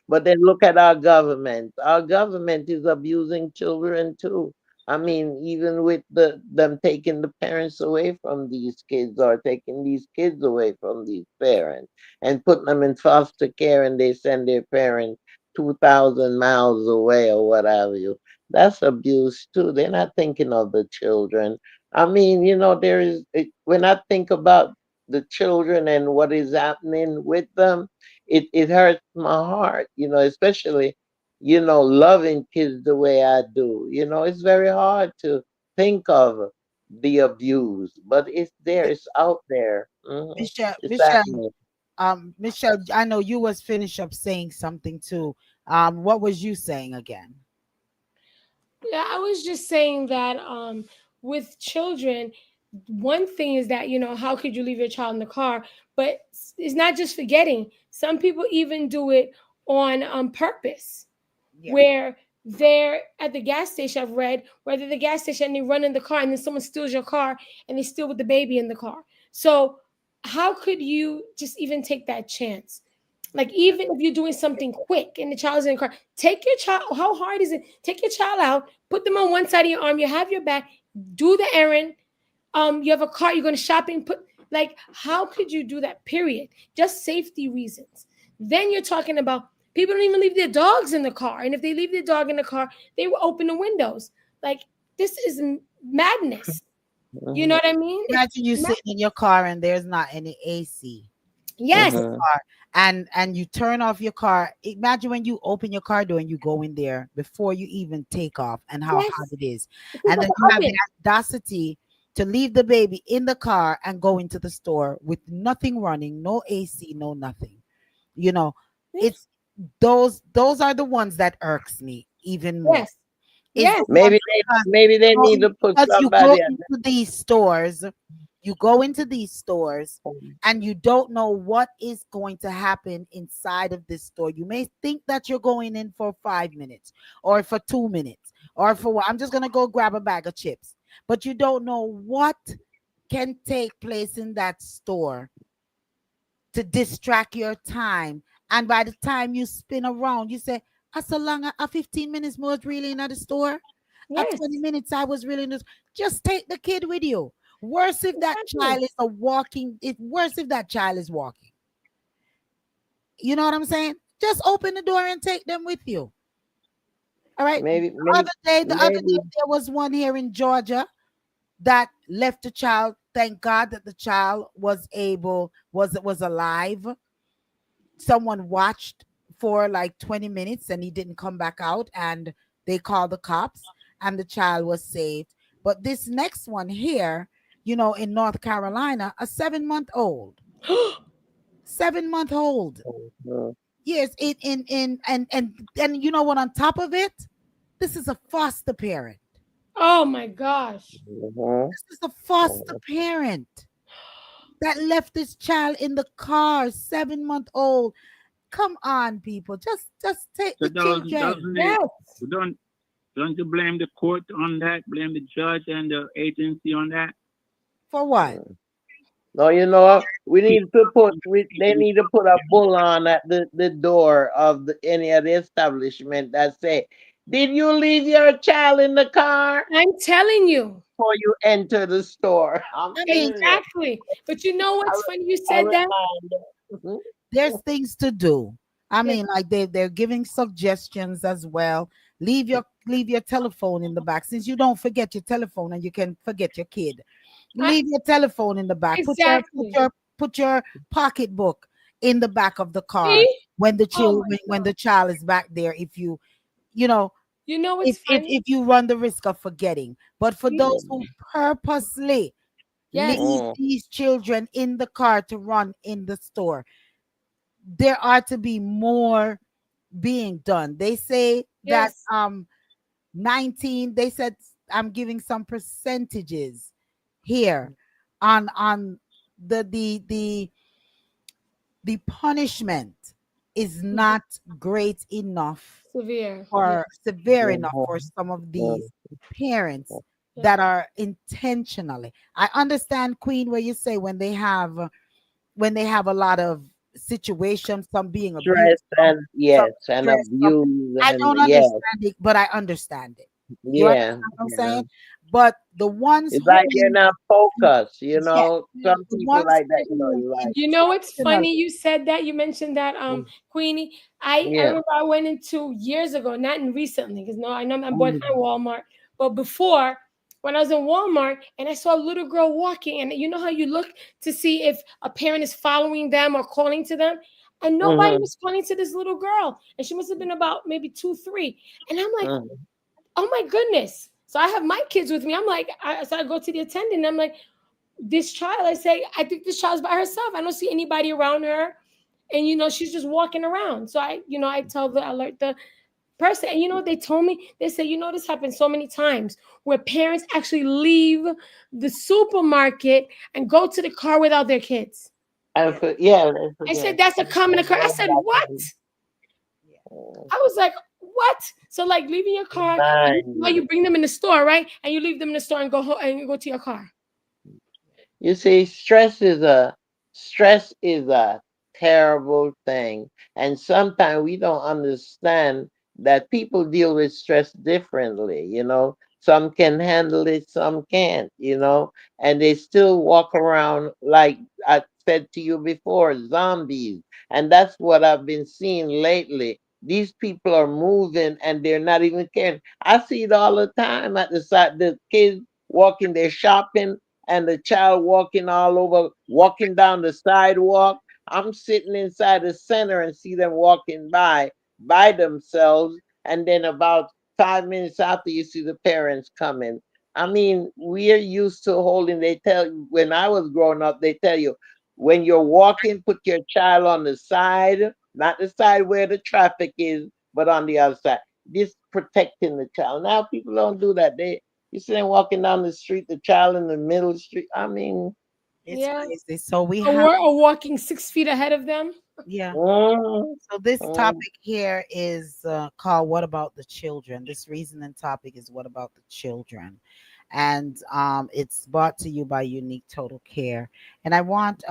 But then look at our government. Our government is abusing children too. I mean, even with them taking the parents away from these kids or taking these kids away from these parents and putting them in foster care and they send their parents 2,000 miles away or what have you. That's abuse too. They're not thinking of the children. I mean, when I think about the children and what is happening with them, it hurts my heart, especially, loving kids the way I do. It's very hard to think of the abuse, but it's there, it's out there. Michelle, It's Michelle, happening. Michelle, I know you was finished up saying something too. What was you saying again? Yeah, I was just saying that with children, one thing is that, how could you leave your child in the car? But it's not just forgetting. Some people even do it on purpose, Yeah, where they're at the gas station. I've read where they're at the gas station and they run in the car and then someone steals your car and they steal with the baby in the car. So how could you just even take that chance? Like, even if you're doing something quick and the child's in the car, take your child. How hard is it? Take your child out, put them on one side of your arm. You have your back. Do the errand. You have a car. You're going to shopping. How could you do that? Period. Just safety reasons. Then you're talking about people don't even leave their dogs in the car, and if they leave their dog in the car, they will open the windows. Like, this is madness. You know Hmm. what I mean? It's imagine you mad. sitting in your car and there's not any AC in Yes, your Hmm. car, and you turn off your car. Imagine when you open your car door and you go in there before you even take off, and how hot yes. it is, It's and about then to you have the open. audacity to leave the baby in the car and go into the store with nothing running, no AC, no nothing. You know, Yes, it's those are the ones that irks me even more. yes, Is the yes. ones Maybe they need to put because you go somebody on into these stores, you go into these stores and you don't know what is going to happen inside of this store. You may think that you're going in for 5 minutes or for 2 minutes or for what. I'm just going to go grab a bag of chips, but you don't know what can take place in that store to distract your time. And by the time you spin around, you say, so long a 15 minutes more was really in the store. At 20 Yes, minutes, I was really in this. Just take the kid with you. Worse if that exactly. child is a walking, it's worse if that child is walking. You know what I'm saying? Just open the door and take them with you. All right. maybe The maybe other day, maybe there was one here in Georgia that left the child. Thank God that the child was alive. Someone watched for like 20 minutes and he didn't come back out, and they called the cops and the child was saved. But this next one here, in North Carolina, a 7 month old, 7 month old. Mhm. Yes, and you know what, on top of it, this is a foster parent. Oh my gosh. Mhm. This is a foster parent that left this child in the car, 7 month old. Come on, people. Just take So the children. doesn't it? Yes, Don't don't you blame the court on that? Blame the judge and the agency on that? For what? Mm. No, we need to they need to put a bull on at the door of any of the establishment that say, "Did you leave your child in the car I'm telling you. before you enter the store?" I'm I mean, telling you. Exactly. But you know I, what's funny? You I said that. remind them. there's things to do. I Yes. mean, like they're giving suggestions as well. Leave your telephone in the back, since you don't forget your telephone and you can forget your kid. I, Leave your telephone in the back. exactly. Put your pocketbook in the back of the car See? when the Oh child my when god. the child is back there. If you know, You know if what's if funny? if you run the risk of forgetting. But for You, those who purposely leave yes, Mm. these children in the car to run in the store, there are to be more being done. They say that yes, 19, they said, I'm giving some percentages here on the punishment is not great enough severe. or Yes, severe enough for Mhm. some of these Mm. parents yes, that are intentionally. I understand, Queen, where you say when they have a lot of situations, some being abused, Stress and some yes, and stress, some, abuse I and don't yes, understand it, but I understand it. You yeah, understand what I'm yeah. saying? But the ones It's like they're who, not focused, yes, Some the people ones like that, who you're right. you know it's intentionally, funny you said that, you mentioned that, Mm. Queenie. I Yeah. remember I went into years ago, not in recently, because no, I know I'm boycotting Mm. Walmart, but before, when I was in Walmart and I saw a little girl walking, and you know how you look to see if a parent is following them or calling to them, and nobody Mhm. was calling to this little girl, and she must have been about maybe 2, 3, and I'm like, Mhm. oh my goodness. So I have my kids with me. I'm like, so I go to the attendant. And I'm like, this child, I say, I think this child's by herself. I don't see anybody around her. And she's just walking around. So I tell the alert the person. And you know what they told me? They said, this happens so many times where parents actually leave the supermarket and go to the car without their kids. And for, yeah, they I said, forget. that's a common occurrence. I Going said, back what? to yeah, the I was like, what? So like leaving your car, and mind. now you bring them in the store, right? And you leave them in the store and go home and you go to your car. You see, stress is a terrible thing, and sometimes we don't understand that people deal with stress differently. Some can handle it, some can't. And they still walk around like I said to you before, zombies. And that's what I've been seeing lately. These people are moving and they're not even caring. I see it all the time at the side. The kids walking, they're shopping and the child walking all over, walking down the sidewalk. I'm sitting inside the center and see them walking by themselves. And then about 5 minutes after, you see the parents coming. I mean, we are used to holding, they tell you, when I was growing up, they tell you, when you're walking, put your child on the side, not the side where the traffic is, but on the other side. This protecting the child. Now people don't do that. You see them walking down the street, the child in the middle of the street. I mean, it's Yeah. crazy. So we Or, have, or walking 6 feet ahead of them. yeah. mm, So this mm, topic here is called "What About the Children?" This reasoning topic is "What About the Children?" And it's brought to you by Unique Total Care. And I want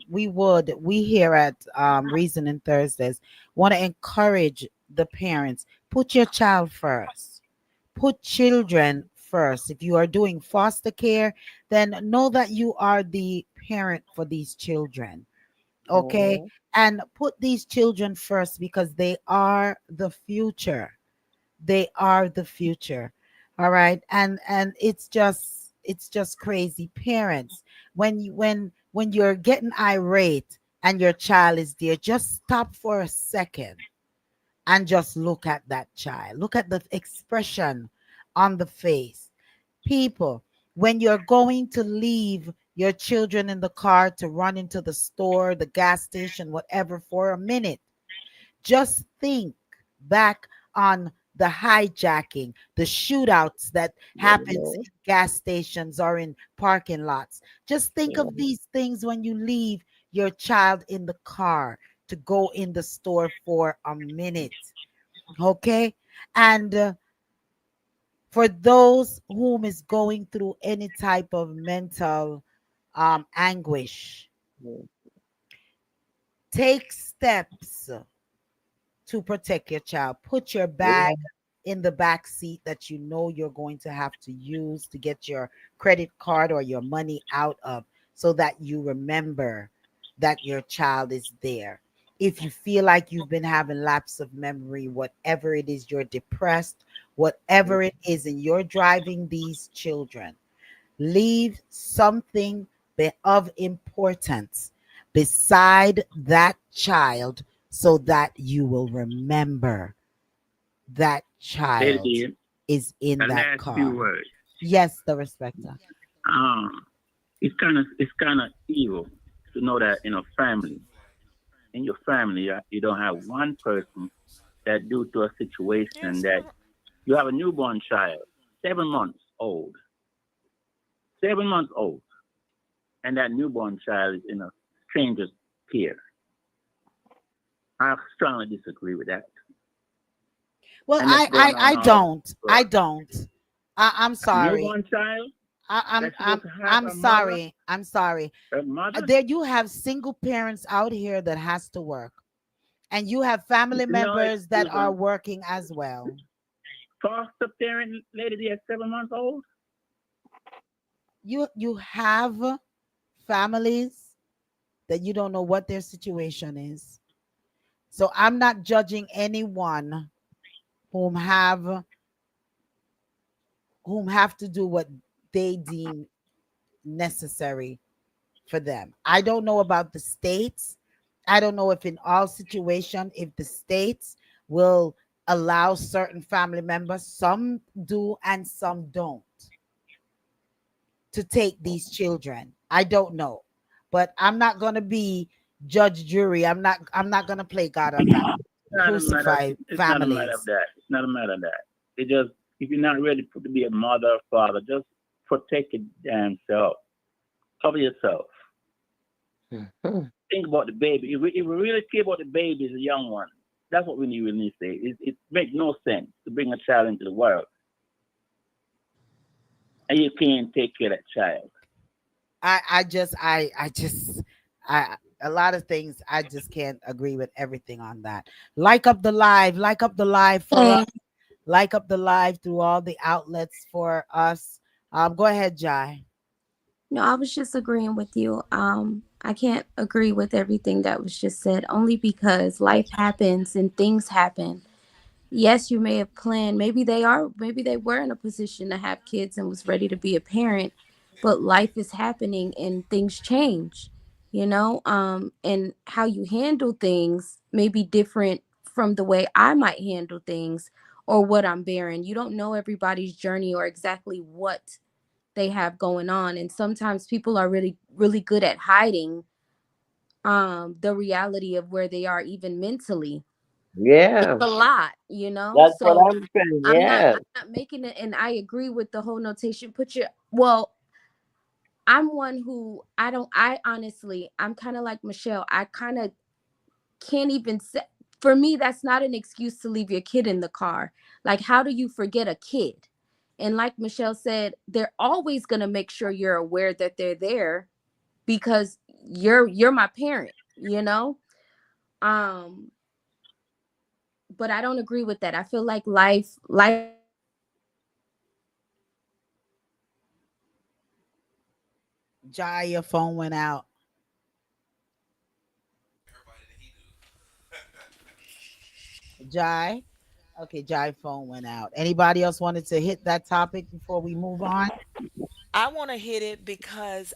we here at Reasoning Thursdays want to encourage the parents, put your child first, put children first. If you are doing foster care, then know that you are the parent for these children, okay? mm, And put these children first because they are the future. They are the future. All right? And it's just crazy. Parents, when you're getting irate and your child is there, just stop for a second and just look at that child. Look at the expression on the face. People, when you're going to leave your children in the car to run into the store, the gas station, whatever, for a minute, just think back on the hijacking, the shootouts that happens mm, in gas stations or in parking lots. Just think of mm, these things when you leave your child in the car to go in the store for a minute. Okay? And for those whom is going through any type of mental anguish, mm. take steps to protect your child. Put your bag Yeah, in the back seat that you know you're going to have to use to get your credit card or your money out of, so that you remember that your child is there. If you feel like you've been having lapse of memory, whatever it is, you're depressed, whatever it is, and you're driving these children, leave something of importance beside that child so that you will remember that Say it child again. is The in that last few car. words. Yes, the respecter. Um, it's kind of evil to know that in your family, you don't have one person that due to a situation Yes, that well, you have a newborn child, 7 months old, 7 months old, and that newborn child is in a stranger's care. I strongly disagree with that. Well, And it's I going I on I all over don't. the I world. don't. I'm A sorry. newborn child I, I'm that's supposed I'm to have I'm a mother, sorry. I'm sorry. a mother. There you have single parents out here that has to work, and you have family No members that are excuse. working as well. Foster parent lady at 7 months old. You have families that you don't know what their situation is. So I'm not judging anyone whom have to do what they deem necessary for them. I don't know about the states. I don't know if in all situations if the states will allow certain family members, some do and some don't, to take these children. I don't know. But I'm not going to be judge jury. I'm not going to play God. I'm not Not a matter. crucify It's not a matter of families. that. It's not a matter of that. It just if you're not ready to be a mother or father, just protect your damn self. Cover yourself. Mhm. Think about the baby. If we really care about the baby, the young one, that's what we need. We need to say. It makes no sense to bring a child into the world and you can't take care of that child. I a lot of things I just can't agree with everything on that. Like up the live, like up the live for us, Hey, like up the live through all the outlets for us. Go ahead, Jai. no, I was just agreeing with you. I can't agree with everything that was just said, only because life happens and things happen. Yes, you may have planned. Maybe they were in a position to have kids and was ready to be a parent, but life is happening and things change, and how you handle things may be different from the way I might handle things or what I'm bearing. You don't know everybody's journey or exactly what they have going on. And sometimes people are really, really good at hiding the reality of where they are even mentally. It's Yeah, a lot. that's what So I'm saying. I'm not Yes. I'm not making it, and I agree with the whole notation. Well, I'm one who I honestly, I'm kind of like Michelle. I kind of can't even say, for me that's not an excuse to leave your kid in the car. Like, how do you forget a kid? And like Michelle said, they're always going to make sure you're aware that they're there because you're my parent. Um but I don't agree with that. I feel like life Jai, your phone went out. Jai. Okay, Jai phone went out. Anybody else wanted to hit that topic before we move on? I want to hit it because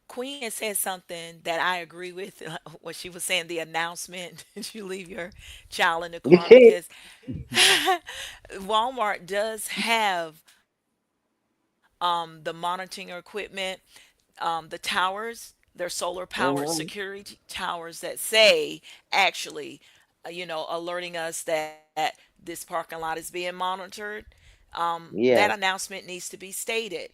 Queen had said something that I agree with. What she was saying, the announcement that you leave your child in the car, because Walmart does have the monitoring equipment, the towers, they're solar powered Mhm. security towers that say, actually, alerting us that this parking lot is being monitored. That Yes. announcement needs to be stated.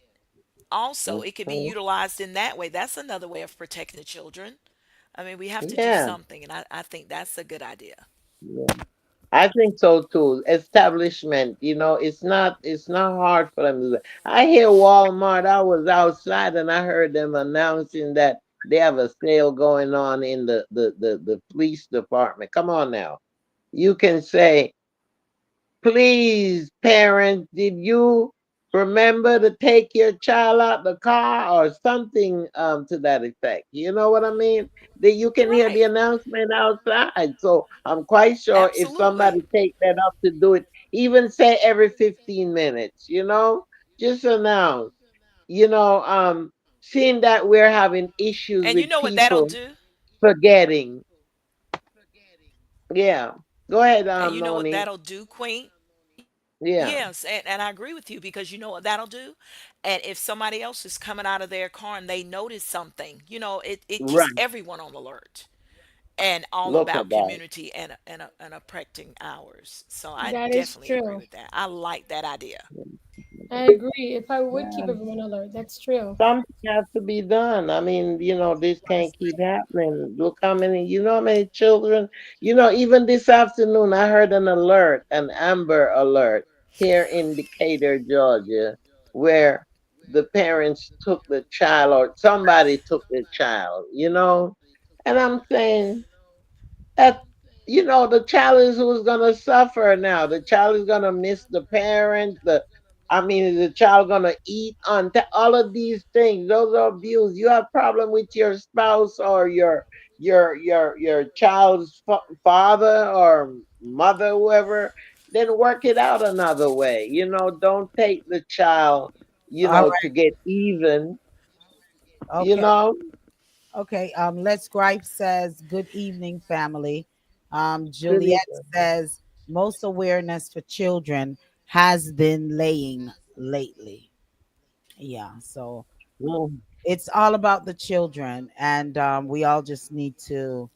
Also, it could be Mhm. utilized in that way. That's another way of protecting the children. I mean, we have to do Yeah. something, and I think that's a good idea. Yeah. I think so too. Establishment, it's not hard for them to do. I hear Walmart. I was outside and I heard them announcing that they have a sale going on in the police department. Come on now. You can say, please, parents, did you remember to take your child out the car or something to that effect? You know what I mean? That you can hear the Right. announcement outside. So I'm quite sure if Absolutely. somebody take that up to do it, even say every 15 minutes, just announce, seeing that we're having issues And you with know what that'll people do? forgetting. Yeah. Go ahead, And you know what Noni. that'll do, Queen? Yes, Yeah. and I agree with you because you know what that'll do. And if somebody else is coming out of their car and they notice something, it keeps Right. everyone on alert and all Look about at that. community and protecting ours. So I That is definitely agree true. with that. I like that idea. I agree. It probably would keep Yeah. everyone alert. That's true. Something has to be done. I mean, this can't keep happening. Look how many, how many children, even this afternoon, I heard an alert, an Amber alert here in Decatur, Georgia, where the parents took the child or somebody took the child. And I'm saying, that the child is who's gonna suffer now. The child is gonna miss the parent. The child gonna eat on all of these things. Those are abuse. You have problem with your spouse or your child's father or mother, whoever. Then work it out another way. Don't take the child, All to right. get even. You Okay. know. Okay. Let's Gripe says, "Good evening, family." Good Juliet evening. says, "Most awareness for children has been laying lately." Yeah. So Mm, it's all about the children, and we all just need to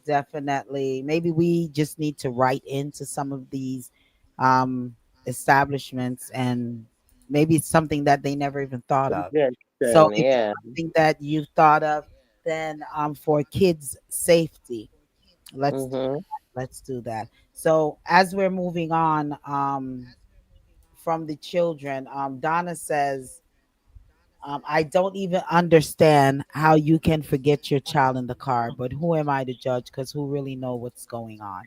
definitely, maybe we just need to write into some of these um, establishments, and maybe it's something that they never even thought of. So suggestion. if it's Yeah. something that you've thought of, then for kids' safety, let's do Mm-hmm. that. Let's do that. So as we're moving on from the children, Donna says, I don't even understand how you can forget your child in the car, but who am I to judge? Because who really know what's going on?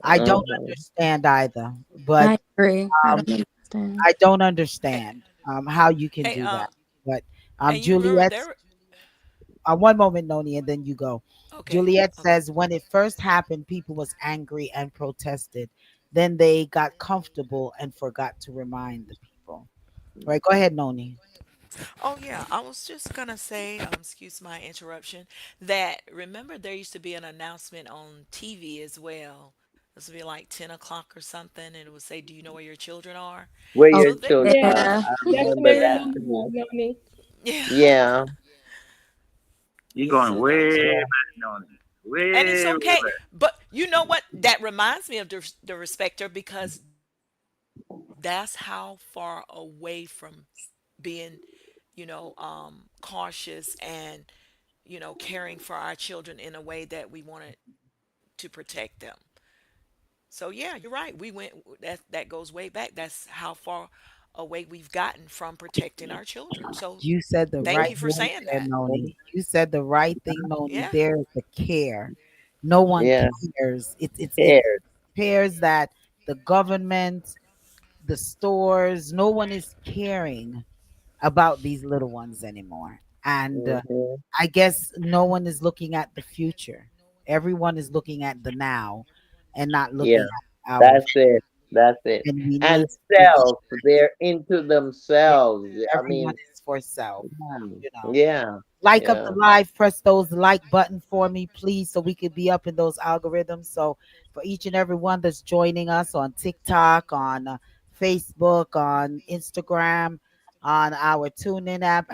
I don't Mm-hmm. understand either, but I agree. I um, don't understand. I don't Hey, understand how you can hey, do that. But and you remember Juliet, there? one moment, Noni, and then you go. Okay, Juliet okay. says when it first happened, people was angry and protested. Then they got comfortable and forgot to remind the people. Right, go ahead, Noni. Oh yeah, I was just gonna say, excuse my interruption, that remember there used to be an announcement on TV as well. This would be like 10 o'clock or something, and it would say, "Do you know where your children are?" Where Oh your So children Yeah, are. yeah. I remember definitely that remember that, too. Noni. yeah, Yeah. You're going so that was. way Yeah. back now. And it's Way, way okay. back. But you know what? That reminds me of the respecter because that's how far away from being, cautious and, caring for our children in a way that we wanted to protect them. So yeah, you're right. We went that goes way back. That's how far away we've gotten from protecting our children. So You said the thank you right for saying word that. there, Noni. You said the right thing, Yeah. Noni. There is the care. No one Yeah. cares. It Cares. cares that the government, the stores, no one is caring about these little ones anymore. And Mm-hmm. I guess no one is looking at the future. Everyone is looking at the now and not Yeah. looking at our, That's it. That's it. and we And need to forget self, they're into that themselves. I everyone mean, is for self, yeah. you know. Yeah. Like up Yeah. the live, press those like button for me, please, so we could be up in those algorithms. So for each and every one that's joining us on TikTok, on Facebook, on Instagram, on our TuneIn app,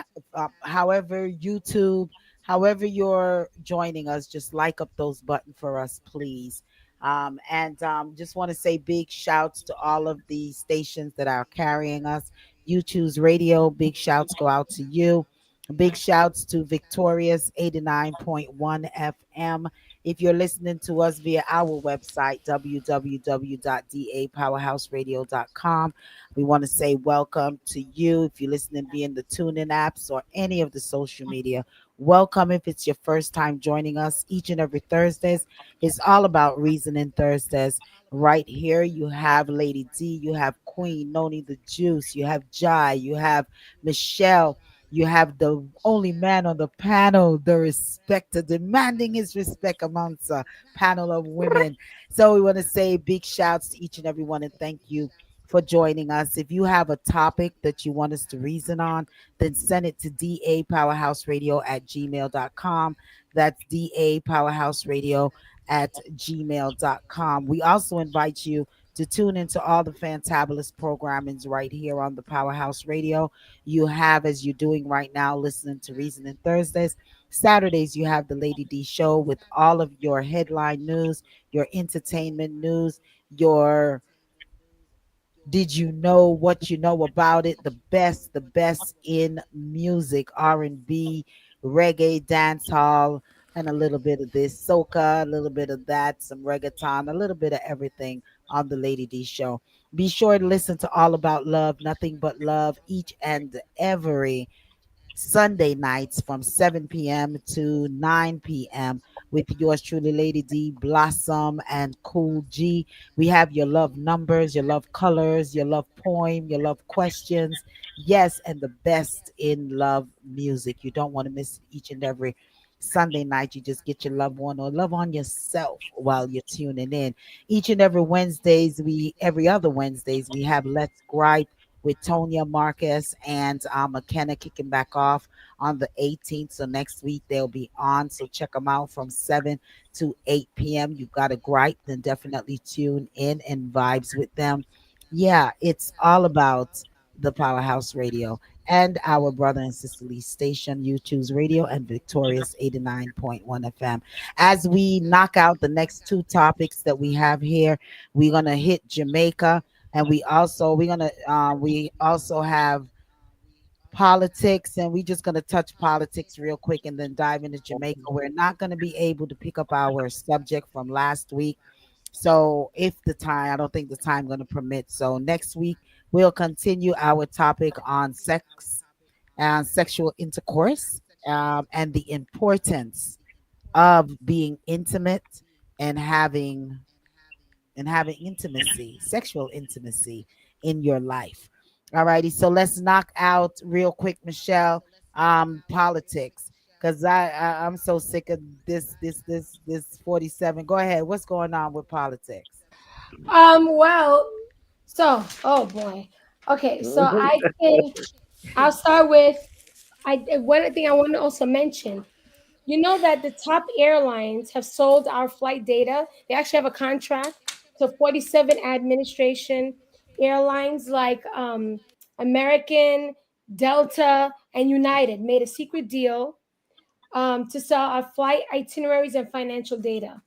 however YouTube, however you're joining us, just like up those button for us, please. And just want to say big shouts to all of the stations that are carrying us. You Choose Radio, big shouts go out to you. Big shouts to Victorious 89.1 FM. If you're listening to us via our website, www.dapowerhouseradio.com, we want to say welcome to you. If you're listening via the TuneIn apps or any of the social media, welcome. If it's your first time joining us each and every Thursdays, it's all about Reasoning Thursdays. Right here, you have Lady D, you have Queen Noni the Juice, you have Jai, you have Michelle, you have the only man on the panel, the respecter, demanding his respect amongst a panel of women. So we want to say big shouts to each and every one and thank you for joining us. If you have a topic that you want us to reason on, then send it to dapowerhouseradio at gmail.com. That's dapowerhouseradio at gmail.com. We also invite you to tune into all the fantabulous programmings right here on the Powerhouse Radio. You have, as you're doing right now, listening to Reasoning Thursdays. Saturdays, you have the Lady D Show with all of your headline news, your entertainment news, your did you know what you know about it? The best in music, R&B, reggae, dancehall, and a little bit of this soca, a little bit of that, some reggaeton, a little bit of everything on the Lady D Show. Be sure to listen to All About Love, Nothing But Love each and every Sunday nights from 7 p.m. to 9 p.m. with yours truly, Lady D, Blossom, and Cool G. We have your love numbers, your love colors, your love poem, your love questions. Yes, and the best in love music. You don't want to miss each and every Sunday night. You just get your loved one or love on yourself while you're tuning in. Each and every other Wednesdays, we have Let's Gripe with Tonya Marcus and McKenna kicking back off on the 18th. So next week they'll be on. So check them out from 7 to 8 p.m. You got a gripe, then definitely tune in and vibes with them. Yeah, it's all about the Powerhouse Radio and our brother and sisterly station, You Choose Radio and Victorious 89.1 FM. As we knock out the next two topics that we have here, we're gonna hit Jamaica, and we also have politics, and we're just going to touch politics real quick and then dive into Jamaica. We're not going to be able to pick up our subject from last week, so if the time, I don't think the time going to permit, so next week we'll continue our topic on sex and sexual intercourse, and the importance of being intimate and having intimacy, sexual intimacy in your life. All righty. So let's knock out real quick, Michelle, politics. Cause I'm so sick of this 47. Go ahead. What's going on with politics? Well, so oh boy. Okay, so I think I'll start with one thing I want to also mention. You know that the top airlines have sold our flight data. They actually have a contract to 47 administration airlines like American, Delta, and United made a secret deal to sell our flight itineraries and financial data.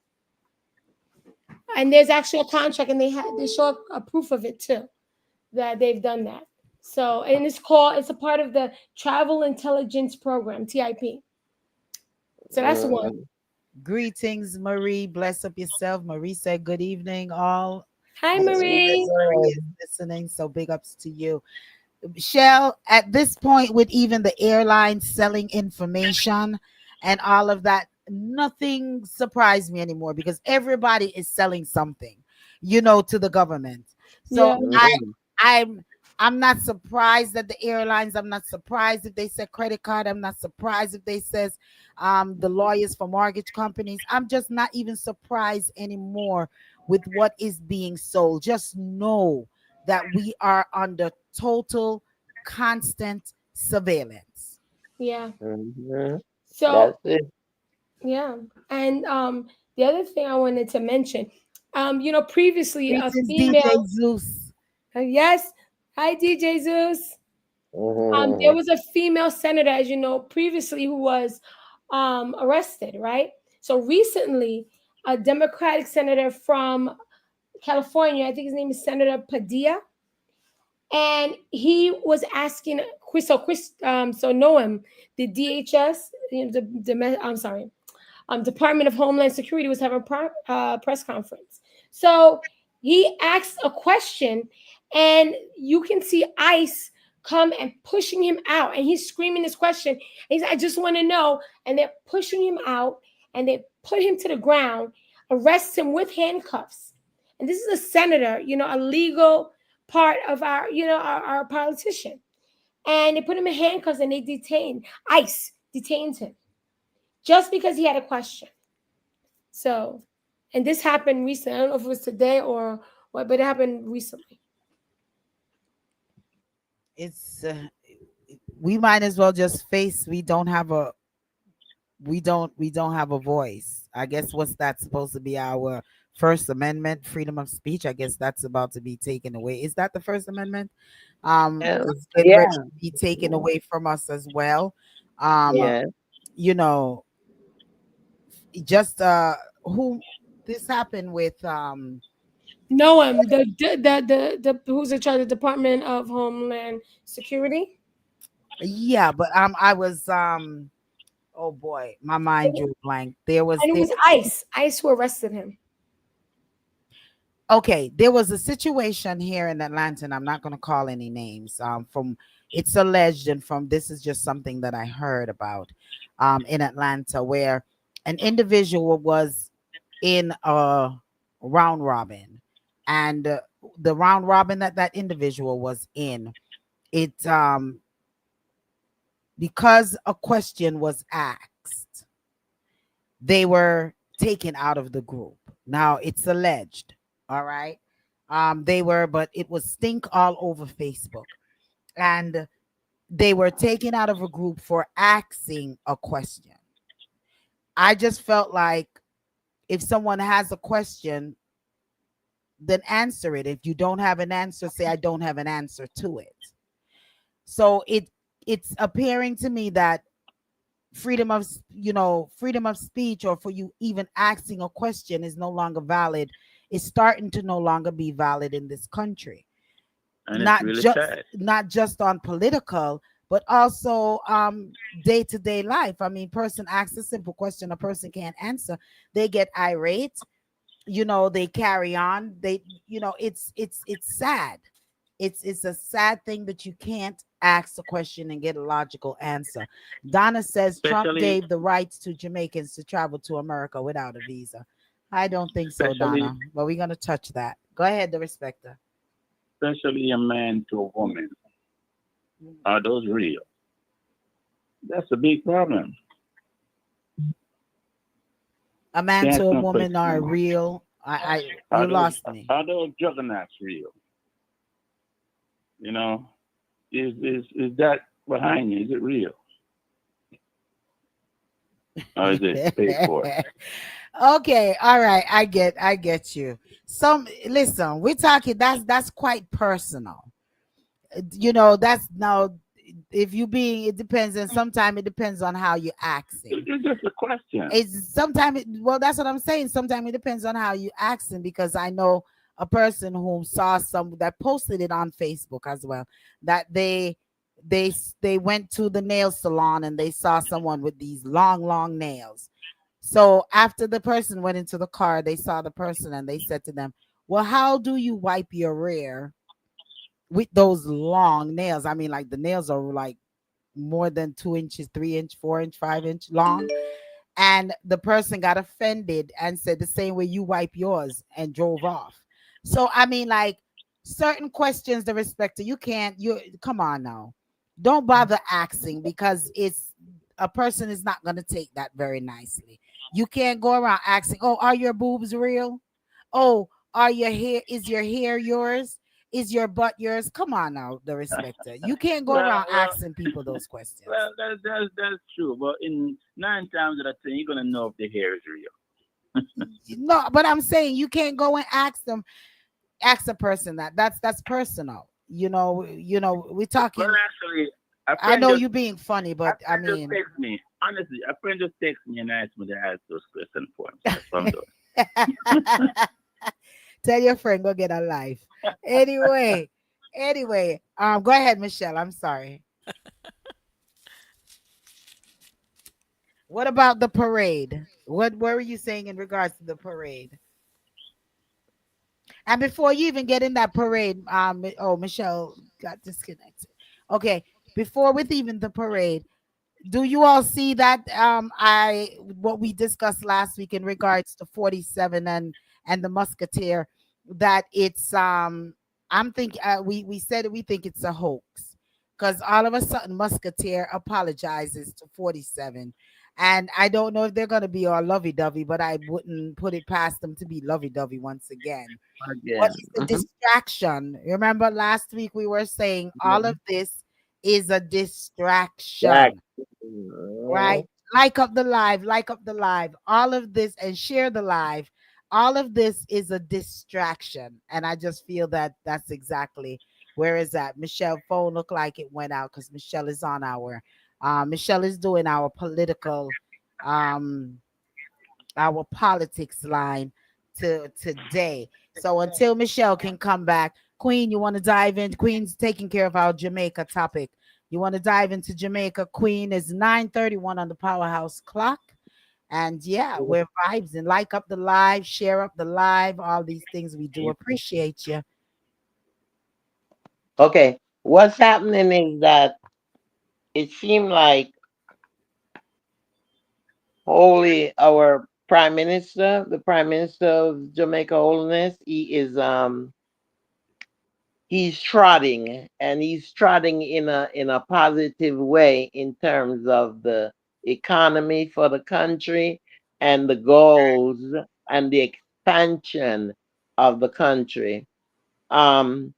And there's actually a contract, and they show a proof of it too, that they've done that. So, and it's a part of the Travel Intelligence Program, TIP. So that's one. Greetings, Marie. Bless up yourself. Marie said, "Good evening, all." Hi, And she says Marie. Marie is listening. So big ups to you. Shell, at this point, with even the airlines selling information and all of that, nothing surprised me anymore because everybody is selling something, to the government. So Yeah, I'm I'm not surprised that the airlines, I'm not surprised if they said credit card, I'm not surprised if they says the lawyers for mortgage companies. I'm just not even surprised anymore with what is being sold. Just know that we are under total constant surveillance. yeah. Mhm. So That's it. yeah, and the other thing I wanted to mention, previously a Greetings, DJ female, Zeus. yes, hi DJ Zeus. There Mhm. was a female senator, as you know, previously who was arrested, right? So recently, a Democratic senator from California, I think his name is Senator Padilla, and he was asking so Noam, the DHS, I'm sorry, Department of Homeland Security was having a press conference. So he asked a question, and you can see ICE come and pushing him out, and he's screaming this question. And he's, I just want to know, and they're pushing him out, and they put him to the ground, arrest him with handcuffs. And this is a senator, a legal part of our politician. And they put him in handcuffs, and ICE detained him just because he had a question. So, and this happened recently. I don't know if it was today or what, but it happened recently. It's we might as well just face we don't have we don't have a voice. I guess what's that supposed to be our First Amendment, freedom of speech? I guess that's about to be taken away. Is that the First Amendment? Yeah. Is getting ready Yeah. to be taken away from us as well. Um, Yeah. you know, just who this happened with No, the who's in charge of the Department of Homeland Security? yeah, but I was oh boy, my mind drew a blank. There was And it there was ICE. ICE who arrested him. Okay, there was a situation here in Atlanta, and I'm not going to call any names. From it's alleged, and from this is just something that I heard about, in Atlanta, where an individual was in a round robin, and the round robin that that individual was in, it because a question was asked, they were taken out of the group. Now it's alleged, all right. They were, but it was stink all over Facebook, and they were taken out of a group for asking a question. I just felt like if someone has a question, then answer it. If you don't have an answer, say I don't have an answer to it. So it's appearing to me that freedom of speech, or for you even asking a question, is no longer valid. It's starting to no longer be valid in this country, And it's really sad. not just on political, but also day-to-day life. I mean, person asks a simple question, a person can't answer, they get irate, they carry on, it's sad. It's a sad thing that you can't ask a question and get a logical answer. Donna says Trump Especially, gave the rights to Jamaicans to travel to America without a visa. I don't think so, especially, Donna, but we're going to touch that. Go ahead, the respecter. especially a man to a woman. Are those real? That's a big problem. A man to That's a no woman are question. real. You Are those lost me. are those juggernauts real? You know, is that behind you? Is it real, or is it paid for? Okay, all right, I get you. Some Listen, we're talking, that's quite personal. That's now, if you being, it depends, and sometimes it depends on how you're acting. It's just a question. It's sometimes, well, that's what I'm saying. Sometimes it depends on how you asking, because I know a person who saw some that posted it on Facebook as well, that they went to the nail salon and they saw someone with these long nails. So after the person went into the car, they saw the person and they said to them, well, how do you wipe your rear with those long nails? I mean, like, the nails are like more than 2 inches, 3 inch, 4 inch, 5 inch long. And the person got offended and said the same way you wipe yours, and drove off. So I mean, like, certain questions, the respecter, you can't, you come on now, don't bother asking, because it's a person is not going to take that very nicely. You can't go around asking, oh, are your boobs real? Oh, are your hair, is your hair yours? Is your butt yours? Come on now, the respecter, you can't go Well, around well, asking people those questions. well. That's true. But in 9 times out of 10, you're gonna know if the hair is real. No, but I'm saying you can't go and ask them, ask a person that's personal. We're Well, talking. actually, a I friend know just you being funny, a but I friend just mean, text me. Honestly, a friend just text me and asked me to ask those questions for him. So that's what I'm doing. tell your friend go get a life. Anyway, go ahead, Michelle. I'm sorry. What about the parade? What were you saying in regards to the parade? And before you even get in that parade, oh, Michelle got disconnected. Okay, before with even the parade, do you all see that I what we discussed last week in regards to 47 and the musketeer, that it's I'm thinking, we said we think it's a hoax, because all of a sudden musketeer apologizes to 47, and I don't know if they're going to be all lovey-dovey, but I wouldn't put it past them to be lovey-dovey once again. What Again. is the distraction? Remember last week we were saying all of this is a Black. distraction, Mhm. right? like up the live, like up the live. All of this and share the live. All of this is a distraction, and I just feel that that's exactly where is that. Michelle phone look like it went out because Michelle is on our. Michelle is doing um our politics line to today. So until Michelle can come back, Queen, you want to dive in? Queen's taking care of our Jamaica topic. You want to dive into Jamaica? Queen is 9:31 on the Powerhouse clock. And yeah, we're vibes and like up the live, share up the live, all these things. We do appreciate you. Okay, what's happening is that it seemed like Holy, our prime minister, the prime minister of Jamaica Holiness, he's trotting, and he's trotting in a positive way in terms of the economy for the country and the goals and the expansion of the country. Um,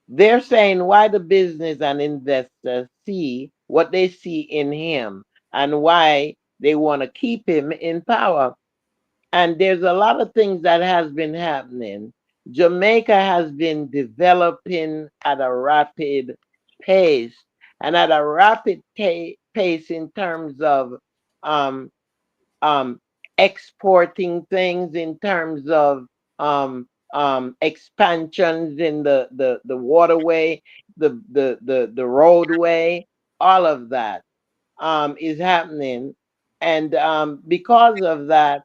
they're saying why the business and investors see what they see in him and why they want to keep him in power. And there's a lot of things that has been happening. Jamaica has been developing at a rapid pace, and at a rapid pace in terms of um, um, exporting things, in terms of expansions in the waterway, the roadway, all of that is happening. And because of that,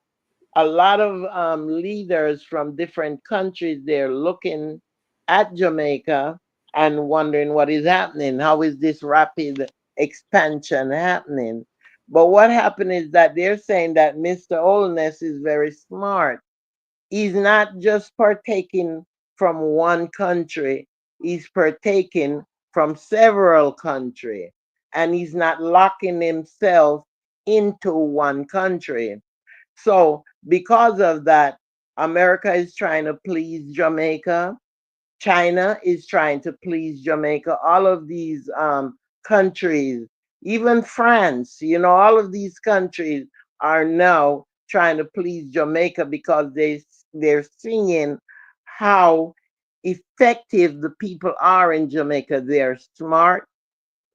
a lot of leaders from different countries, they're looking at Jamaica and wondering what is happening. How is this rapid expansion happening? But what happened is that they're saying that Mr. Holness is very smart. He's not just partaking from one country, he's partaking from several countries. And he's not locking himself into one country. So, because of that, America is trying to please Jamaica. China is trying to please Jamaica. All of these countries, even France, all of these countries are now trying to please Jamaica because they're seeing how effective the people are in Jamaica. They're smart,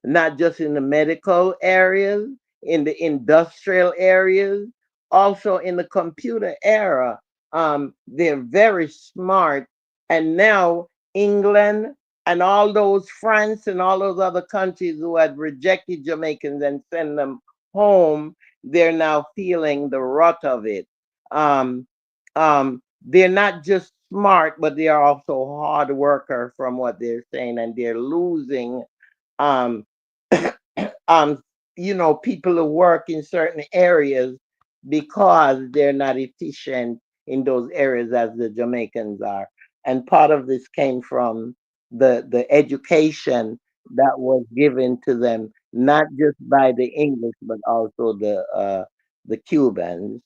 not just in the medical areas, in the industrial areas, also in the computer era. They're very smart. And now England and all those France and all those other countries who had rejected Jamaicans and sent them home, they're now feeling the rut of it. Um, they're not just smart, but they are also hard worker from what they're saying, and they're losing um, um, people who work in certain areas because they're not efficient in those areas as the Jamaicans are. And part of this came from the education that was given to them, not just by the English, but also the Cubans.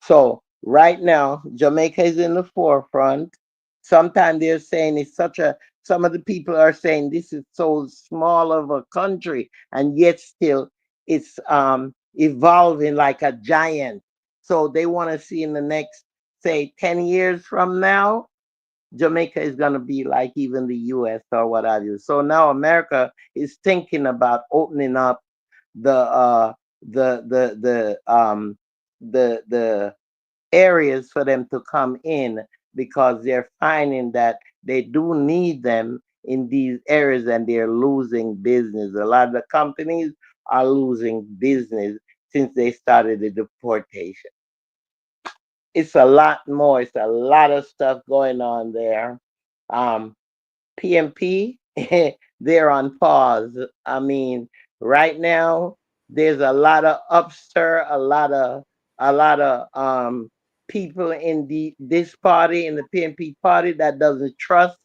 So right now, Jamaica is in the forefront. Sometimes they're saying it's such a some of the people are saying this is so small of a country, and yet still it's evolving like a giant. So they want to see in the next, say, 10 years from now, Jamaica is going to be like even the US or what have you. So now America is thinking about opening up the the areas for them to come in, because they're finding that they do need them in these areas and they're losing business. A lot of the companies are losing business since they started the deportation. It's a lot more. It's a lot of stuff going on there. Um, PMP, they're on pause. I mean, right now there's a lot of upstir, a lot of people in this party, in the PMP party, that doesn't trust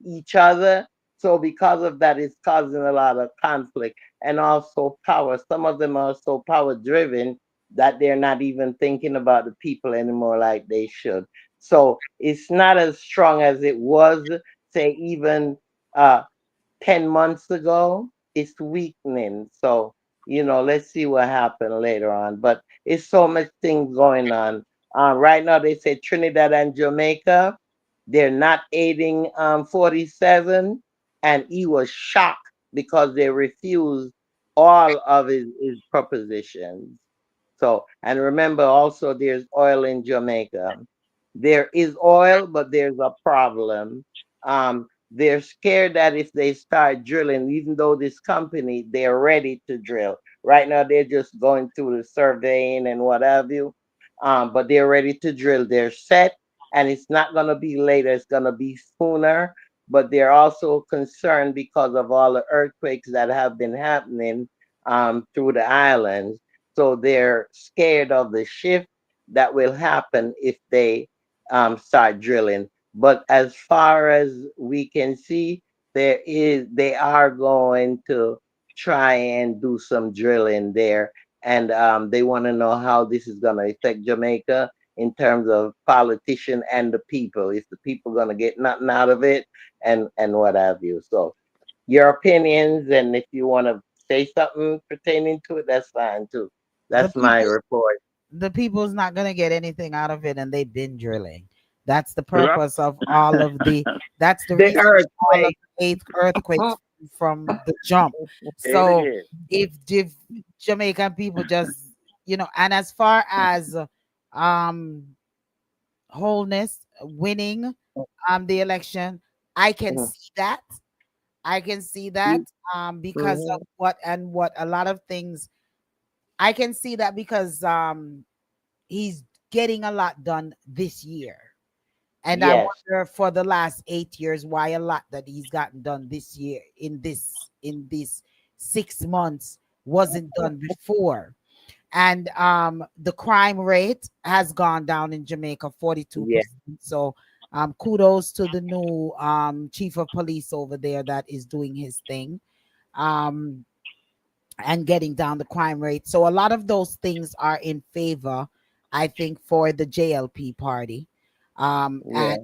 each other. So because of that, it's causing a lot of conflict and also power. Some of them are so power driven that they're not even thinking about the people anymore like they should. So it's not as strong as it was, say, even uh 10 months ago. It's weakening. So let's see what happened later on. But it's so much things going on. Right now, they say Trinidad and Jamaica, they're not aiding 47, and he was shocked because they refused all of his propositions. So, and remember also, there's oil in Jamaica. There is oil, but there's a problem. They're scared that if they start drilling, even though this company, they're ready to drill. Right now, they're just going through the surveying and what have you. But they're ready to drill. They're set, and it's not going to be later. It's going to be sooner. But they're also concerned because of all the earthquakes that have been happening through the islands. So they're scared of the shift that will happen if they start drilling. But as far as we can see, they are going to try and do some drilling there, and they want to know how this is going to affect Jamaica in terms of politician and the people. If the people going to get nothing out of it, and what have you. So your opinions, and if you want to say something pertaining to it, that's fine too. The That's my people, report. the people's not gonna get anything out of it, and they've been drilling. That's the purpose of all of the. That's the The reason for all of earthquake. the eighth earthquakes from the jump. It So is. if Jamaican people just and as far as um wholeness, winning the election, I can see that. I can see that because of Mhm. what a lot of things. I can see that because he's getting a lot done this year. And I Yes. wonder for the last 8 years why a lot that he's gotten done this year in this 6 months wasn't done before. And the crime rate has gone down in Jamaica Yeah. 42%. So kudos to the new chief of police over there that is doing his thing. Um and getting down the crime rate. So a lot of those things are in favor, I think, for the JLP party, and Yeah.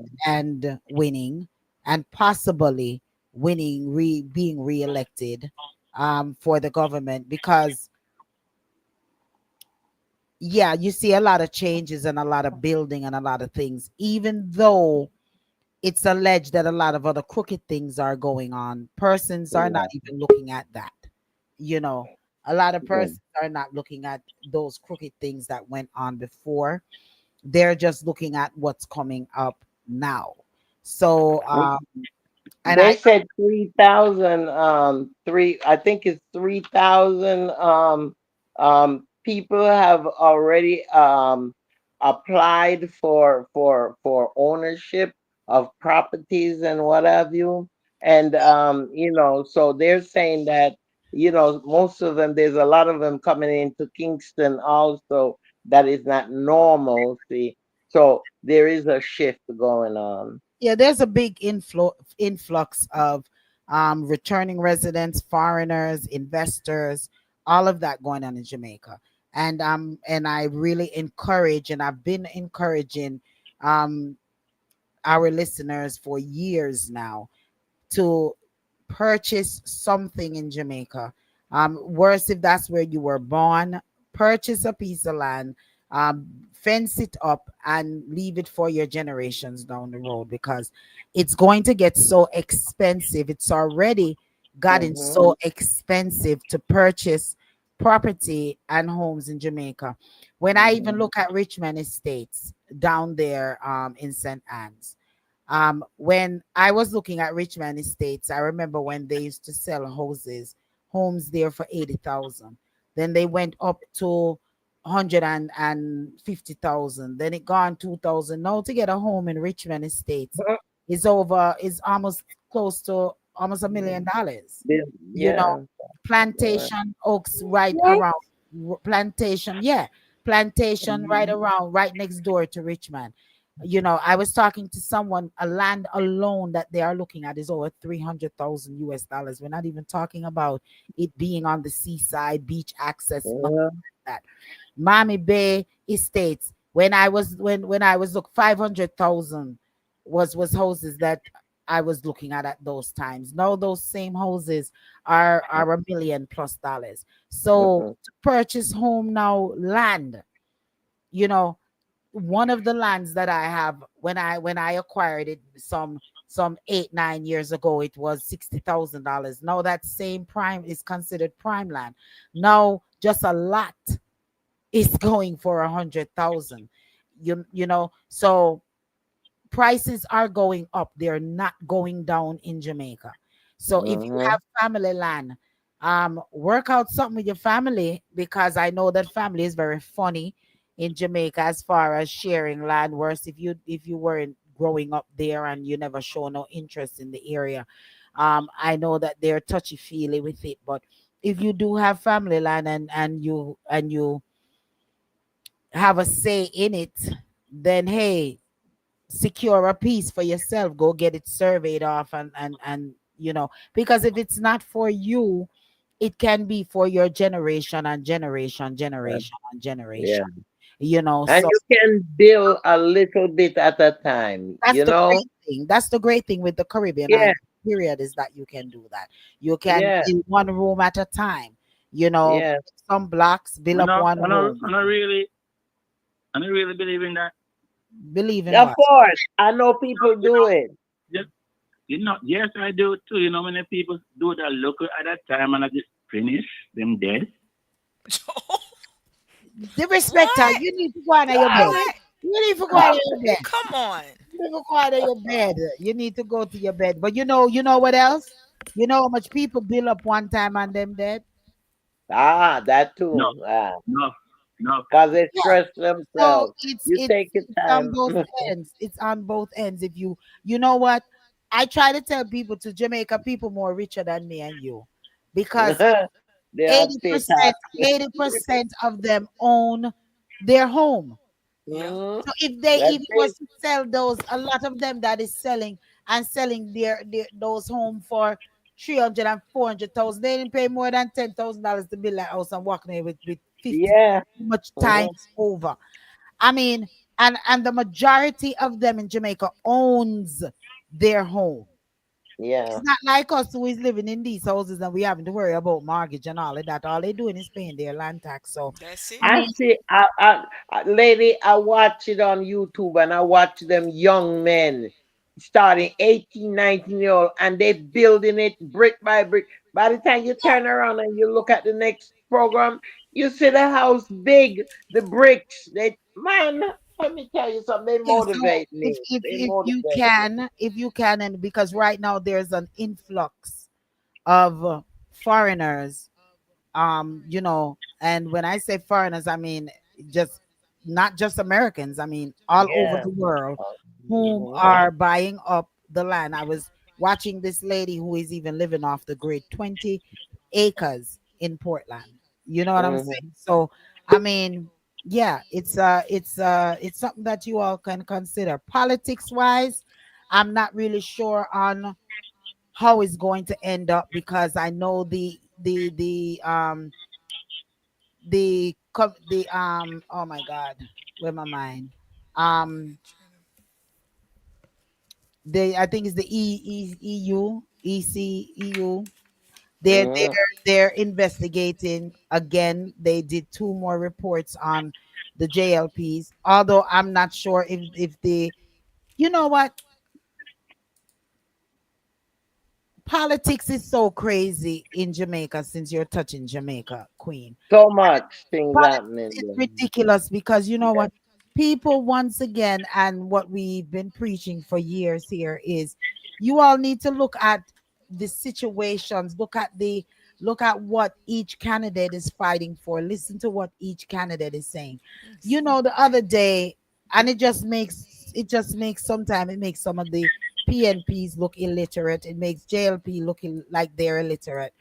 winning and possibly being reelected, for the government because yeah, you see a lot of changes and a lot of building and a lot of things, even though it's alleged that a lot of other crooked things are going on. Persons are not Yeah. even looking at that. You know, a lot of Yeah. persons are not looking at those crooked things that went on before. They're just looking at what's coming up now. So, and They I said 3,000, I think it's 3,000 people have already applied for ownership of properties and what have you. And so they're saying that, most of them, there's a lot of them coming into Kingston also that is not normal. See, so there is a shift going on. yeah, there's a big influx of returning residents, foreigners, investors, all of that going on in Jamaica. And I really encourage, and I've been encouraging um our listeners for years now to purchase something in Jamaica. Worse if that's where you were born, purchase a piece of land, fence it up, and leave it for your generations down the road because it's going to get so expensive. It's already gotten Hmm. so expensive to purchase property and homes in Jamaica. When I even Hmm. look at Richmond Estates down there in St. Anne's, when I was looking at Richmond Estates, I remember when they used to sell homes there for 80,000. Then they went up to 150,000. Then it gone 2,000. Now to get a home in Richmond Estates is almost close to almost $1 million. You know, Yeah. plantation oaks right What? around plantation, yeah, plantation right Mhm. around right next door to Richmond. I was talking to someone, a land alone that they are looking at is over 300,000 US dollars. We're not even talking about it being on the seaside, beach access, nothing Yeah. like that. Miami Bay Estates, when I was look 500,000 was houses that I was looking at those times. Now those same houses are $1 million plus. So Mhm. to purchase home now, land, you know, one of the lands that I have, when I acquired it some 8 9 years ago, it was $60,000. Now that same prime is considered prime land. Now just a lot is going for 100,000. So prices are going up. They're not going down in Jamaica. So if you Mhm. have family land, work out something with your family, because I know that family is very funny in Jamaica as far as sharing land. Worse if you weren't growing up there and you never show no interest in the area. I know that they're touchy feely with it, but if you do have family land, and you have a say in it, then hey, secure a piece for yourself. Go get it surveyed off, and because if it's not for you, it can be for your generation and generation, Yeah. generation and Yeah. generation. And So you can build a little bit at a time, that's you the know? great thing. That's the great thing with the Caribbean Yeah. island period, is that you can do that. You can Yeah. build one room at a time. Yeah. Some blocks, build I up know, one I know, room. I don't really believe in that. Believe in Of what? course, I know people You do know, it. just yes, I do too. You know, when the people do that, look at that time and I just finish them dead. The respecter, What? you need to go out of your bed. What? You need to go out of your bed. Come on. Never go out of your bed. You need to go to your bed. But you know what else? You know how much people build up one time and them dead? Ah, that No, too. Ah, no, no. because they Yeah. stress So themselves. it's You it's take your it's on time. both ends. It's on both ends. If you know what? I try to tell people, to Jamaica people more richer than me and you, because They are 80% task. 80% of them own their home. Yeah. Mhm. So if they That's even was it. to sell those, a lot of them that is selling and selling their those home for 300 and 400,000, they didn't pay more than $10,000 to build a house and walk away with 50 Yeah. much Mhm. times over. I mean, and the majority of them in Jamaica owns their home. It's Yeah. not like us who is living in these houses and we having to worry about mortgage and all of that. All they doing is paying their land tax. So That's I it. I mean, see, lady, I watch it on YouTube and I watch them young men starting 18, 19-year old and they building it brick by brick. By the time you turn around and you look at the next program, you see the house big, the bricks. Man, let me tell you something, they yeah, so motivate if me. if They if you motivate me. can, and because right now there's an influx of foreigners, and when I say foreigners, I mean just not just Americans, I mean all over Yeah. the world, whom Mm-hmm. are buying up the land. I was watching this lady who is even living off the grid, 20 acres in Portland. You know what I'm saying? Mm-hmm. So I mean, yeah, it's something that you all can consider. Politics wise, I'm not really sure on how it's going to end up, because I know the oh my god, where my mind, um they I think it's the EU ECEU. they're Mm-hmm. they're they're investigating again. They did two more reports on the JLPs, although I'm not sure if the you know what, politics is so crazy in Jamaica. Since you're touching Jamaica, Queen, So much things politics happening is there. ridiculous, because you know what, people once again, and what we've been preaching for years here is, you all need to look at the situations, look at what each candidate is fighting for, listen to what each candidate is saying. The other day, and it just makes sometimes, it makes some of the PNPs look illiterate, it makes JLP looking like they're illiterate.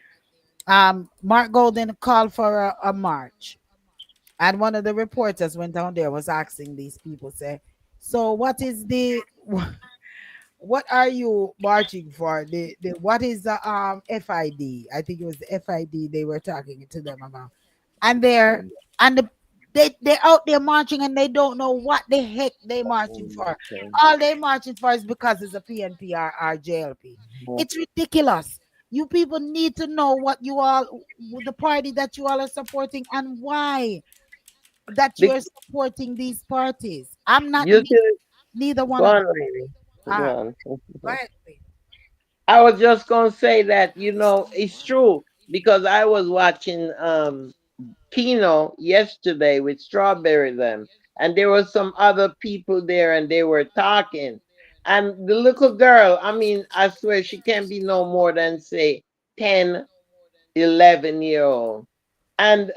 Mark Golden called for a march, and one of the reporters went down there, was asking these people, say, so what is the what are you marching for? The What is the FID? I think it was the FID they were talking to them about. And they're and They're out there marching and they don't know what the heck they marching for. Okay. All they marching for is because it's a PNP or JLP. It's ridiculous. You people need to know what you all, the party that you all are supporting, and why that you're Bec- supporting these parties. I'm not you see, neither go one of on, them. lady. Go Ah, on. go ahead, please. I was just gonna say that it's true because I was watching Kino yesterday with Strawberry them, and there was some other people there, and they were talking. And the little girl, I mean, I swear she can't be no more than say 10, 11 year old. And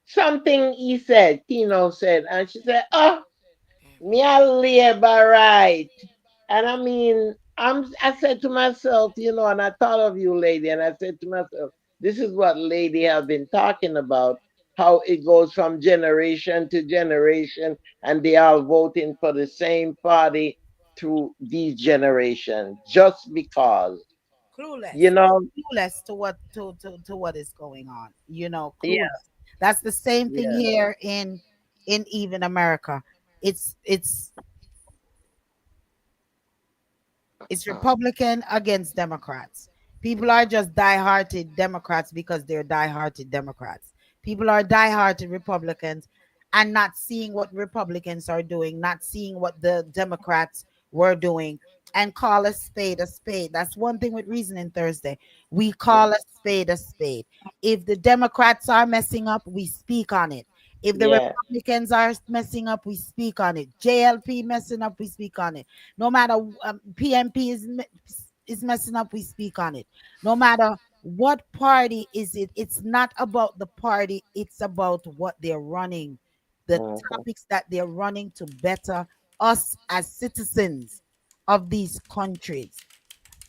something he said, Kino said, and she said, "Oh, me a labor right." And I mean, I said to myself, and I thought of you, lady, and I said to myself, this is what lady have been talking about, how it goes from generation to generation, and they are voting for the same party through these generations, just because, you Clueless, know, clueless to what to what is going on. yeah, Clueless. That's the same thing yeah, here in even America. It's It's Republican against Democrats. People are just die-hearted Democrats because they're die-hearted Democrats. People are die-hearted Republicans and not seeing what Republicans are doing, not seeing what the Democrats were doing, and call a spade a spade. That's one thing with Reasoning Thursday. We call a spade a spade. If the Democrats are messing up, we speak on it. If the yeah, Republicans are messing up, we speak on it. JLP messing up, we speak on it. No matter PMP is messing up, we speak on it. No matter what party is it, it's not about the party, it's about what they're running, the mhm, topics that they're running to better us as citizens of these countries.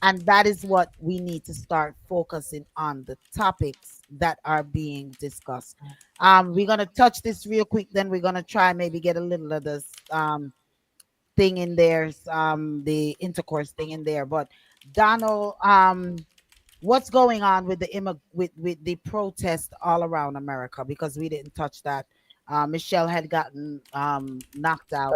And that is what we need to start focusing on, the topics that are being discussed. We're gonna touch this real quick, then we're gonna try maybe get a little of this thing in there, the intercourse thing in there. But Donald, what's going on with the with the protest all around America? Because we didn't touch that. Michelle had gotten knocked out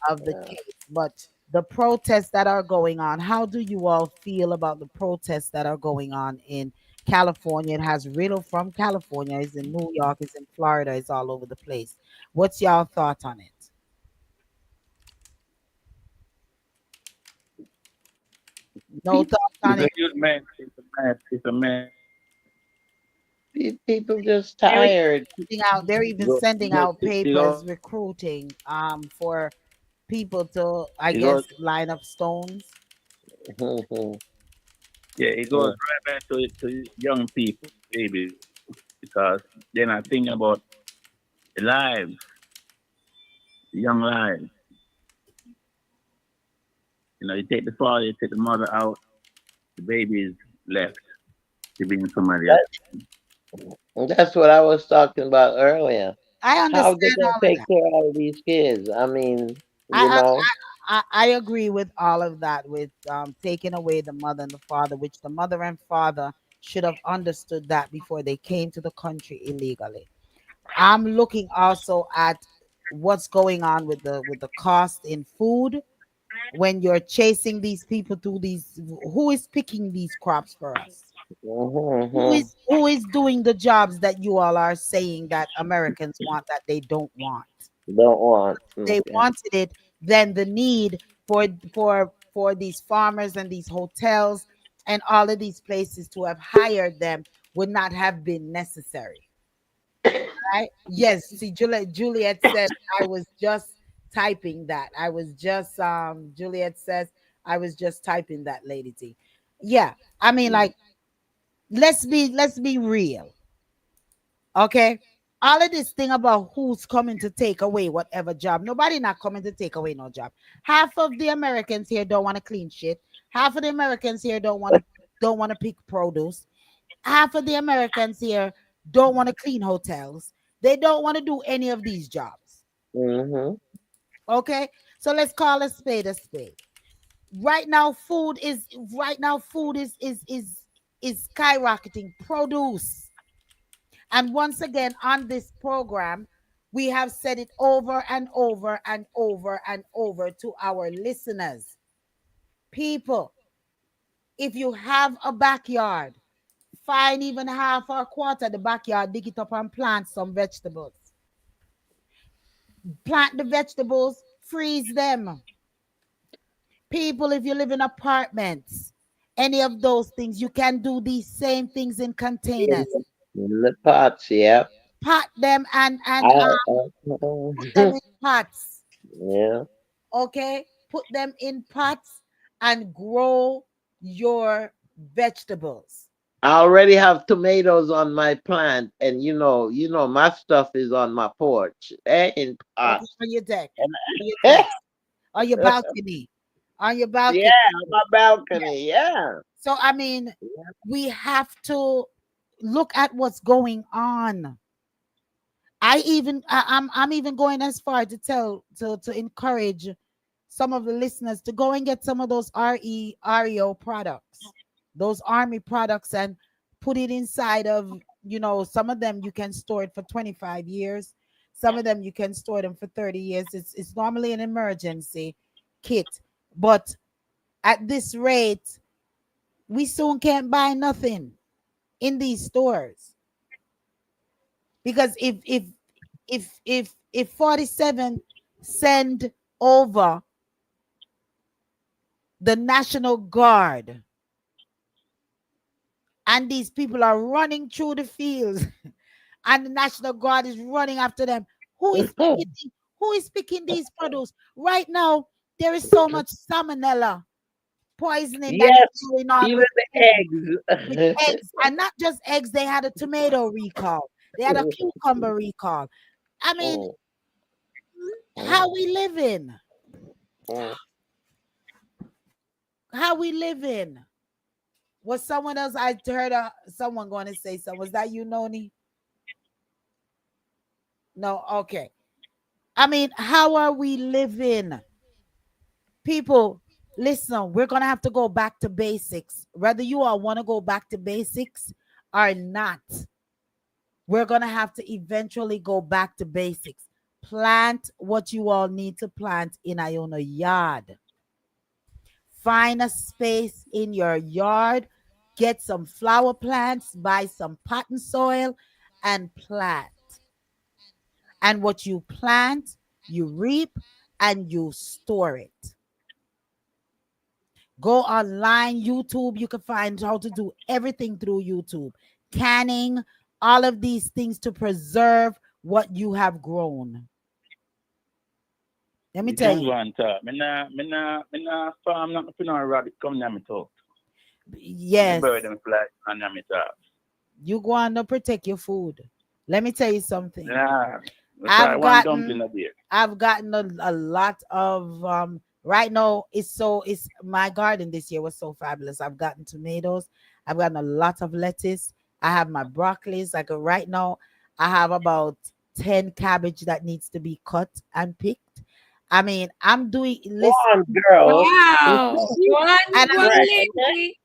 of the yeah. case, but the protests that are going on, how do you all feel about the protests that are going on in California? It has Riddle from California, is in New York, is in Florida, is all over the place. What's y'all thought on it? No thoughts on It's it. a huge mess. It's a mess. It's a mess. People just They're even tired. sending out, they're even It goes, sending out it goes, papers recruiting for people to, I it goes, guess, line up stones. Mhm, yeah, it goes right back to young people, babies, because they're not thinking about the lives, the young lives. You take the father, you take the mother out, the baby is left to be in somebody else. That's what I was talking about earlier. I How they understand gonna all of take that. care of all these kids? I mean, you I, know. I agree with all of that, with taking away the mother and the father, which the mother and father should have understood that before they came to the country illegally. I'm looking also at what's going on with the cost in food when you're chasing these people through these. Who is picking these crops for us? Mhm, Who is doing the jobs that you all are saying that Americans want that they don't want? don't want. They Okay. wanted it, then the need for these farmers and these hotels and all of these places to have hired them would not have been necessary. Right? Yes. See, Juliet said I was just typing that. I was just Juliet says I was just typing that, Lady T. Yeah. I mean, like, let's be real. Okay. All of this thing about who's coming to take away whatever job. Nobody not coming to take away no job. Half of the Americans here don't want to clean shit. Half of the Americans here don't want to pick produce. Half of the Americans here don't want to clean hotels. They don't want to do any of these jobs. Mhm. Okay? So let's call a spade a spade. Right now food is skyrocketing. Produce. And once again, on this program, We have said it over and over and over and over to our listeners. People, if you have a backyard, find even half or a quarter the backyard, dig it up and plant some vegetables. Plant the vegetables, freeze them. People, if you live in apartments, any of those things, you can do these same things in In containers. in the pots, yeah. Pot them I, put them in pots. yeah. Okay, put them in pots and grow your vegetables. I already have tomatoes on my plant, and my stuff is on my porch, in Okay, pots. on your deck, And on your terrace, on your balcony, on your yeah, balcony. on my balcony, yeah. So I mean, we have to look at what's going on. I'm even going as far to tell to encourage some of the listeners to go and get some of those REO products, those army products, and put it inside of, some of them you can store it for 25 years. Some of them you can store them for 30 years. It's normally an emergency kit. But at this rate, we soon can't buy nothing in these stores. Because if 47 send over the National Guard and these people are running through the fields and the National Guard is running after them, who is picking who is picking these produce? Right now, there is so much salmonella poisoning that is Yes, going on even with food, the with eggs. eggs, and not just eggs. They had a tomato recall. They had a cucumber recall. I mean, Mm, how mm, we living? mm. How we living? Was someone else? I heard someone going to say something. Was that you, Noni? No. Okay. I mean, how are we living? People, listen, we're going to have to go back to basics. Whether you all want to go back to basics or not, we're going to have to eventually go back to basics. Plant what you all need to plant in a yard. Find a space in your yard, get some flower plants, buy some potting soil, and plant. And what you plant, you reap and you store it. Go online, YouTube, you can find how to do everything through YouTube. Canning, all of these things to preserve what you have grown. Let me You tell can you. go and talk. Me nah farm not me no rabbit come near me talk. Me bird Yes, them fly and near me talk. you go on to protect your food. Let me tell you something. Nah, me fry I've one dumpling gotten a day. I've gotten a lot of right now it's my garden this year was so fabulous. I've gotten tomatoes, I've gotten a lot of lettuce, I have my broccolis. Like right now, I have about 10 cabbage that needs to be cut and picked. I mean, I'm doing Go listen, on, girl. Wow. and One Right. lady.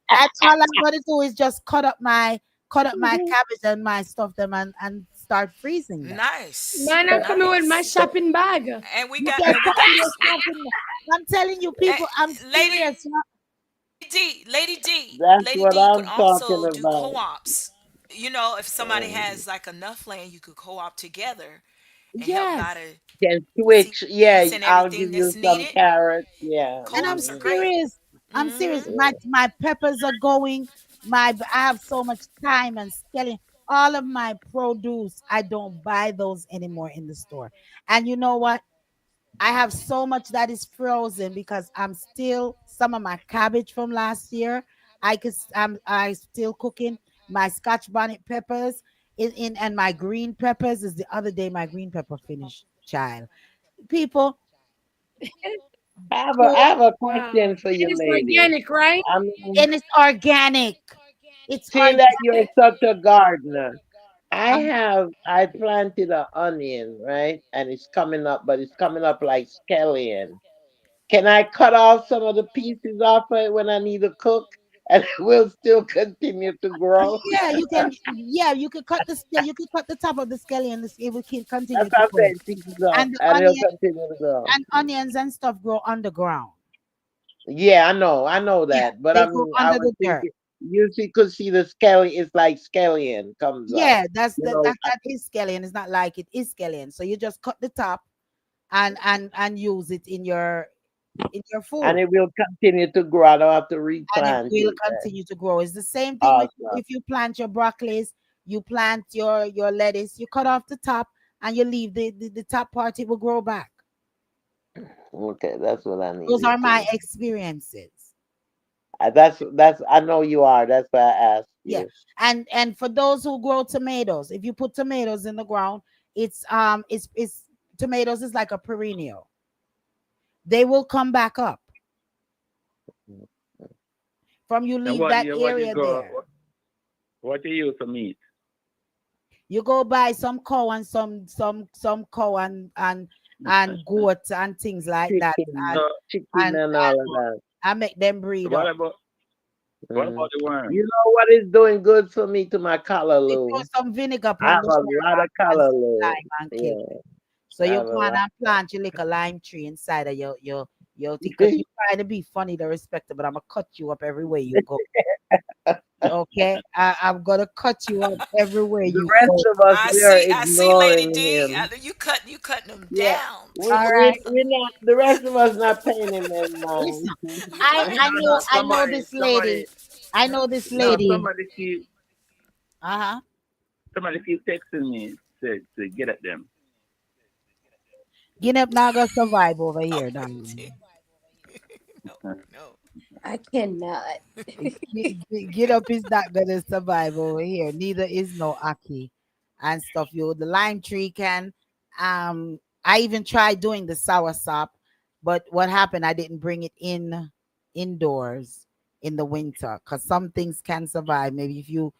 all I'm gonna do is just cut up my cabbage and my stuff them and start freezing them. Nice, Man, I'm coming with my nice. shopping bag. And we You got can and we find got your stuff in there. I'm telling you, eh, people, I'm lady serious. That's Lady what D, you could I'm talking also do about. co-ops. You know, if somebody Mm. has like enough land, you could co-op together and help buy Yes. the Can switch. seeds and Yeah, everything I'll give that's you needed. some carrots. Yeah. And I'm Co-ops are great. serious. I'm Hmm. serious. My peppers are going. I have so much time and scaling. All of my produce, I don't buy those anymore in the store. And you know what? I have so much that is frozen because I'm still some of my cabbage from last year. I still cooking my Scotch bonnet peppers in and my green peppers is the other day my green pepper finished. Child, people, I go have a Wow. question for And you, it's lady. organic, right? I mean, and it's organic. It's seeing that you're organic. such a gardener, Um, I planted an onion, right? And it's coming up, but it's coming up like scallion. Can I cut off some of the pieces off it when I need to cook? and it will still continue to grow. Yeah, you can. Yeah, you could cut the you could cut the top of the scallion. It will keep continue That's to what I'm grow, saying. Check this out, and the and it'll onion continue to grow. and onions and stuff grow underground. Yeah, I know Yeah, that, but they I grow mean, I under was the dirt. thinking you see, could see the scallion. It's like scallion comes up. Yeah, You know, that is scallion. It's not like it is scallion. So you just cut the top and use it in your and food, it will continue to grow. I don't have to and it replant will it. continue to grow. It's the same thing with Awesome. if you plant your broccolis, you plant your lettuce, you cut off the top and you leave the top part, it will grow back. Okay, that's what I Those needed are to my know. experiences. That's I know you are. That's why I asked Yeah. you. And for those who grow tomatoes, if you put tomatoes in the ground, it's tomatoes is like a perennial. They will come back up from you And leave that what you area go, there. what you use for meat? You go buy some cow and some cow and goat and things like that, Chicken, and So, chicken, and and all of that. I make them breed what up. about what Mm. about the worm? You know what is doing good for me to my You throw callaloo? some vinegar I upon have the a worm lot of and some callaloo. lime and kill it. Yeah, So I you have a go on lot. and plant you like a lime tree inside of your thing because you trying to be funny, the respecter, but I'm gonna cut you up everywhere you go. Okay, I'm gonna cut you up everywhere The you rest go. of us, we are I see, Lady ignoring D. him. You cutting them Yeah, down. All right. we're not. The rest of us not paying him any mind. Listen, You cutting I them know No, down. I know this somebody, lady. I know this no, lady. Uh-huh. somebody keep texting me to get at them. Guinea not gonna survive over Oh, here, darling. no, no. I cannot. Get up is not gonna survive over here. Neither is no Aki and stuff. You the lime tree can. I even tried doing the sour sop, but what happened? I didn't bring it indoors in the winter because some things can survive. Maybe if you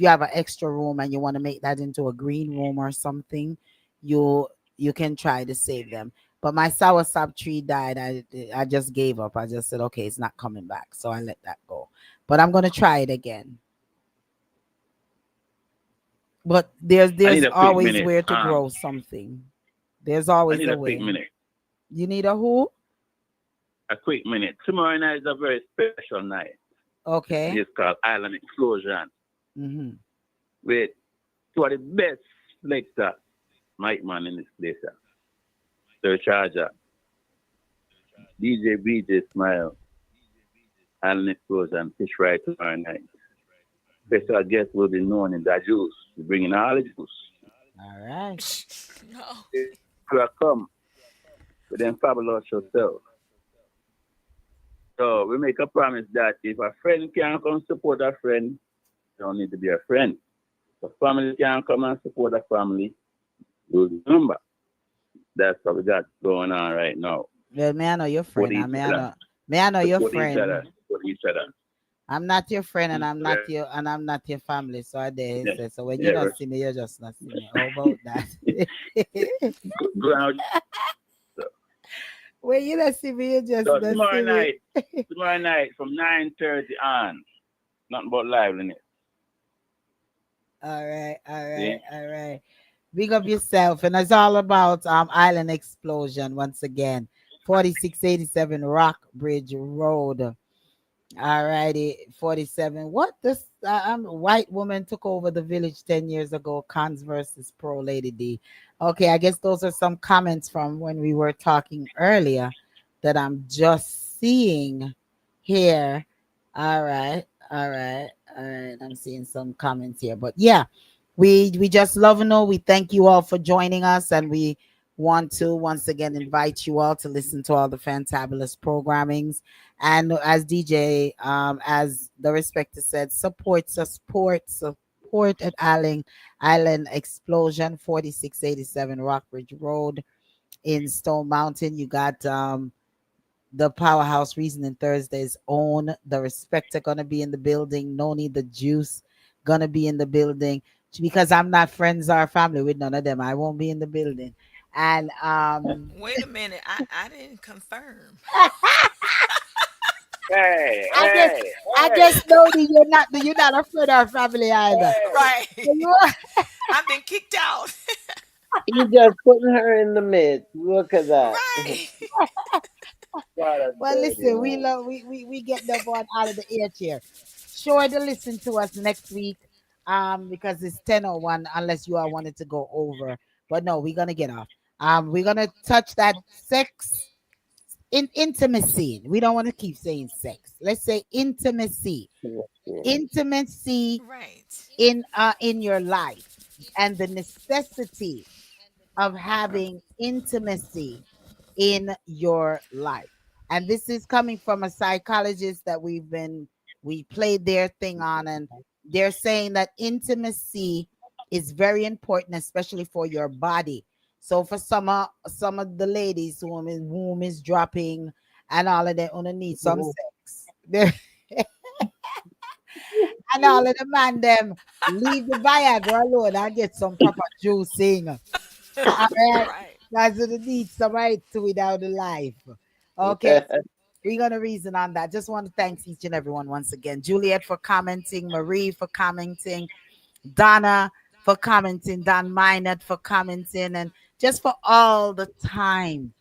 have an extra room and you want to make that into a green room or something, you you can try to save them. But my soursop tree died. I just gave up. I just said, okay, it's not coming back, so I let that go. But I'm gonna try it again. But I need there's a quick always minute. where to grow something. There's I always need a a quick way. minute. You need a who? A quick minute. Tomorrow night is a very special night. Okay. It's called Island Explosion Mm-hmm. with two of the best selector Mike man in this place. Sir Charger, DJ BJ Smile, Island Explosion, Fish Fry tomorrow night. Special guest will be known in that juice. We're bringing all the juice. All right. No. You will come with them fabulous yourself. So we make a promise that if a friend can come support a friend, you don't need to be a friend. If a family can come and support a family, you remember. That's what we got going on right now. Well, may I know your Support friend? each other. May I know your Support each other. friend? Support each other. I'm not your friend, and Yeah. I'm not your family. So I dare Yeah. say. So when you Yeah. not see me, you just not see me. How about that? Go out. When you not see me, you just So not see me. tomorrow night from 9:30 on, nothing but liveliness. All right, all See? right, all right. Big up yourself, and it's all about Island Explosion once again. 4687 Rock Bridge Road. All righty, 47. What this white woman took over the village 10 years ago, cons versus pro Lady D. Okay, I guess those are some comments from when we were talking earlier that I'm just seeing here. All right, all right, all right. I'm seeing some comments here. But yeah, we just love and know. We thank you all for joining us, and we want to once again invite you all to listen to all the fantabulous programmings. And as DJ, as the respecter said, support at Island Explosion, 4687 Rockbridge Road in Stone Mountain. You got the Powerhouse Reasoning Thursdays own the respecter gonna be in the building. Noni the Juice gonna be in the building. Because I'm not friends or family with none of them, I won't be in the building. And Wait a minute. I didn't confirm. Hey, I guess hey, I hey, guess Noni, you're not a friend of our family either. hey. Right. So you I've been kicked out. You just putting her in the midst. Look at that. Right. What a well, dirty listen, we man. love we get them on out of the air chair. Sure to listen to us next week, because it's 10:01 unless you all wanted to go over. But no, we're gonna get off. We're gonna touch that sex in intimacy. We don't want to keep saying sex. Let's say intimacy. Intimacy Right. in your life and the necessity of having intimacy in your life. And this is coming from a psychologist that we played their thing on, and they're saying that intimacy is very important, especially for your body. So for some of the ladies whom is dropping and all of that underneath some sex. And all of the man them leave the Viagra alone and get some proper juicing. All right. Right. That's what it needs somebody to without the life. Okay. We're gonna reason on that. Just want to thank each and everyone once again. Juliet for commenting, Marie for commenting, Donna for commenting, Don Minot for commenting, and just for all the time,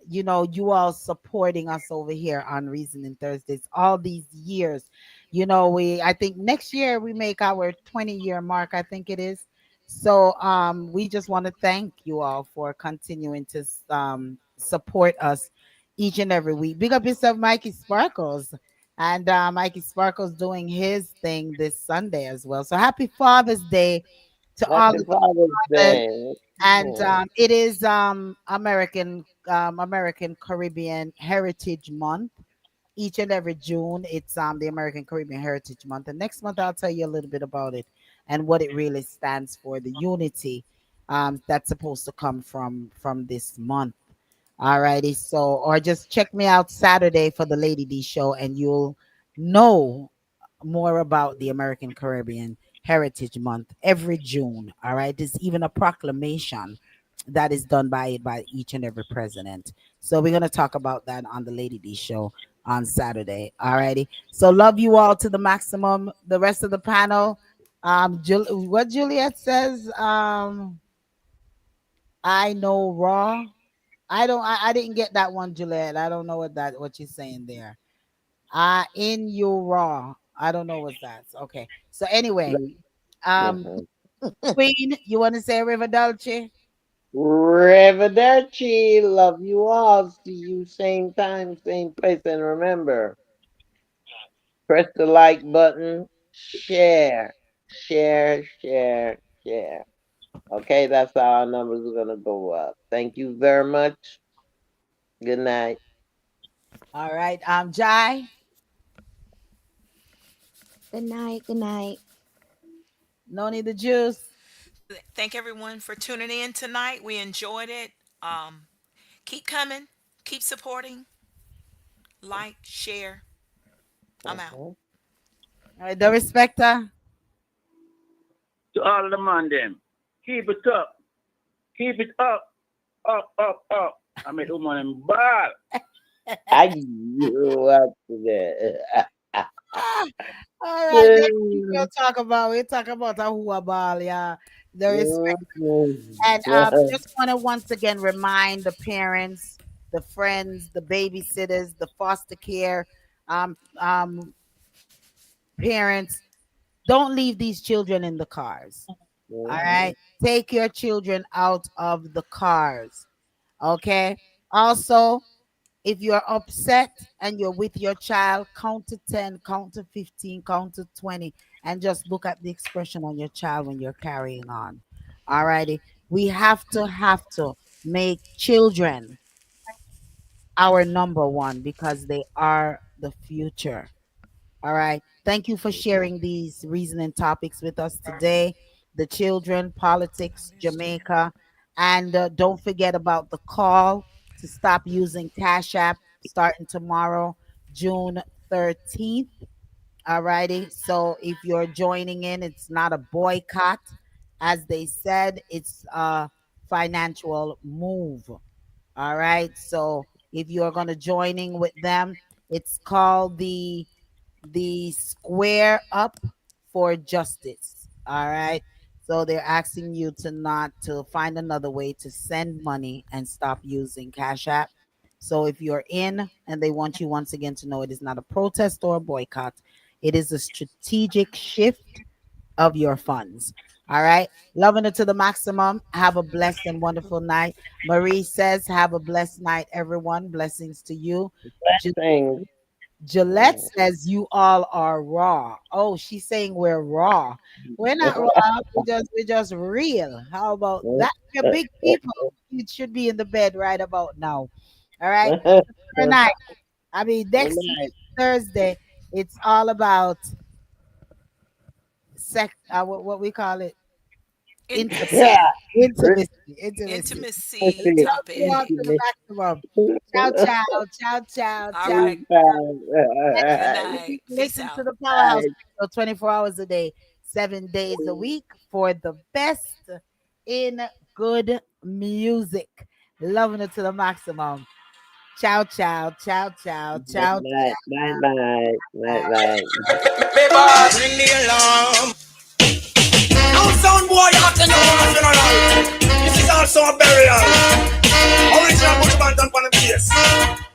you all supporting us over here on Reasoning Thursdays all these years. I think next year we make our 20-year mark, I think it is. So we just want to thank you all for continuing to support us each and every week. Big up yourself, Mikey Sparkles. And Mikey Sparkles doing his thing this Sunday as well. So happy Father's Day to all Happy of the Father's fathers. Day. And Yeah. it is American Caribbean Heritage Month. Each and every June, it's the American Caribbean Heritage Month. And next month, I'll tell you a little bit about it and what it really stands for, the unity that's supposed to come from this month. Alrighty, so or just check me out Saturday for the Lady D show, and you'll know more about the American Caribbean Heritage Month every June. All right, there's even a proclamation that is done by each and every president. So we're gonna talk about that on the Lady D show on Saturday. All righty. So love you all to the maximum. The rest of the panel, what Juliet says, I know raw. I didn't get that one, Juliet. I don't know what you're saying there. In you raw. I don't know what that's. Okay. So anyway, um, Mhm. Queen, you want to say River Dolce? Arrivederci. Love you all. See you same time, same place. And remember, press the like button. Share. Share, share, share. Okay, that's how our numbers are going to go up. Thank you very much. Good night. All right. Jai, Good night. Good night. Noni the Juice. Thank everyone for tuning in tonight. We enjoyed it. Um, Keep coming. Keep supporting. Like, share. I'm out. Mhm. All right, the respecter. To all the man them, keep it up. Keep it up. Up, up, up. I made woman and ball. I grew up to that. All right, next week we'll talk about a hua ball, yeah. The respect. And just want to once again remind the parents, the friends, the babysitters, the foster care parents, don't leave these children in the cars. All Mhm. right. Take your children out of the cars. Okay. Also, if you're upset and you're with your child, count to 10, count to 15, count to 20, and just look at the expression on your child when you're carrying on. All righty. We have to make children our number one because they are the future. All right. Thank you for sharing these reasoning topics with us today. The children, politics, Jamaica. And don't forget about the call to stop using Cash App starting tomorrow, June 13th. All righty. So if you're joining in, it's not a boycott. As they said, it's a financial move. All right. So if you're going to join in with them, It's called the Square Up for Justice. All right. So they're asking you to not to find another way to send money and stop using Cash App. So if you're in and they want you once again to know it is not a protest or a boycott, it is a strategic shift of your funds. All right. Loving it to the maximum. Have a blessed and wonderful night. Marie says, have a blessed night, everyone. Blessings to you. Things. Gillette says you all are raw. Oh, she's saying we're raw. We're not raw. We're just real. How about that? We're big people. You should be in the bed right about now. All right. Tomorrow night. I mean next week, Thursday. It's all about what we call it, intimacy. Intimacy. Intimacy. Intimacy. Intimacy Love you all topic. to the maximum. Ciao, ciao, ciao, ciao, All ciao. right. Good night. Peace Listen to out. the Powerhouse Radio 24 hours a day, 7 days a week for the best in good music. Loving it to the maximum. Ciao, ciao, ciao, ciao, ciao, Night, night, night, night, ciao. night. Ring the alarm. Now sound boy, you have to know a funeral. This is also a burial. Original bush band on the bass.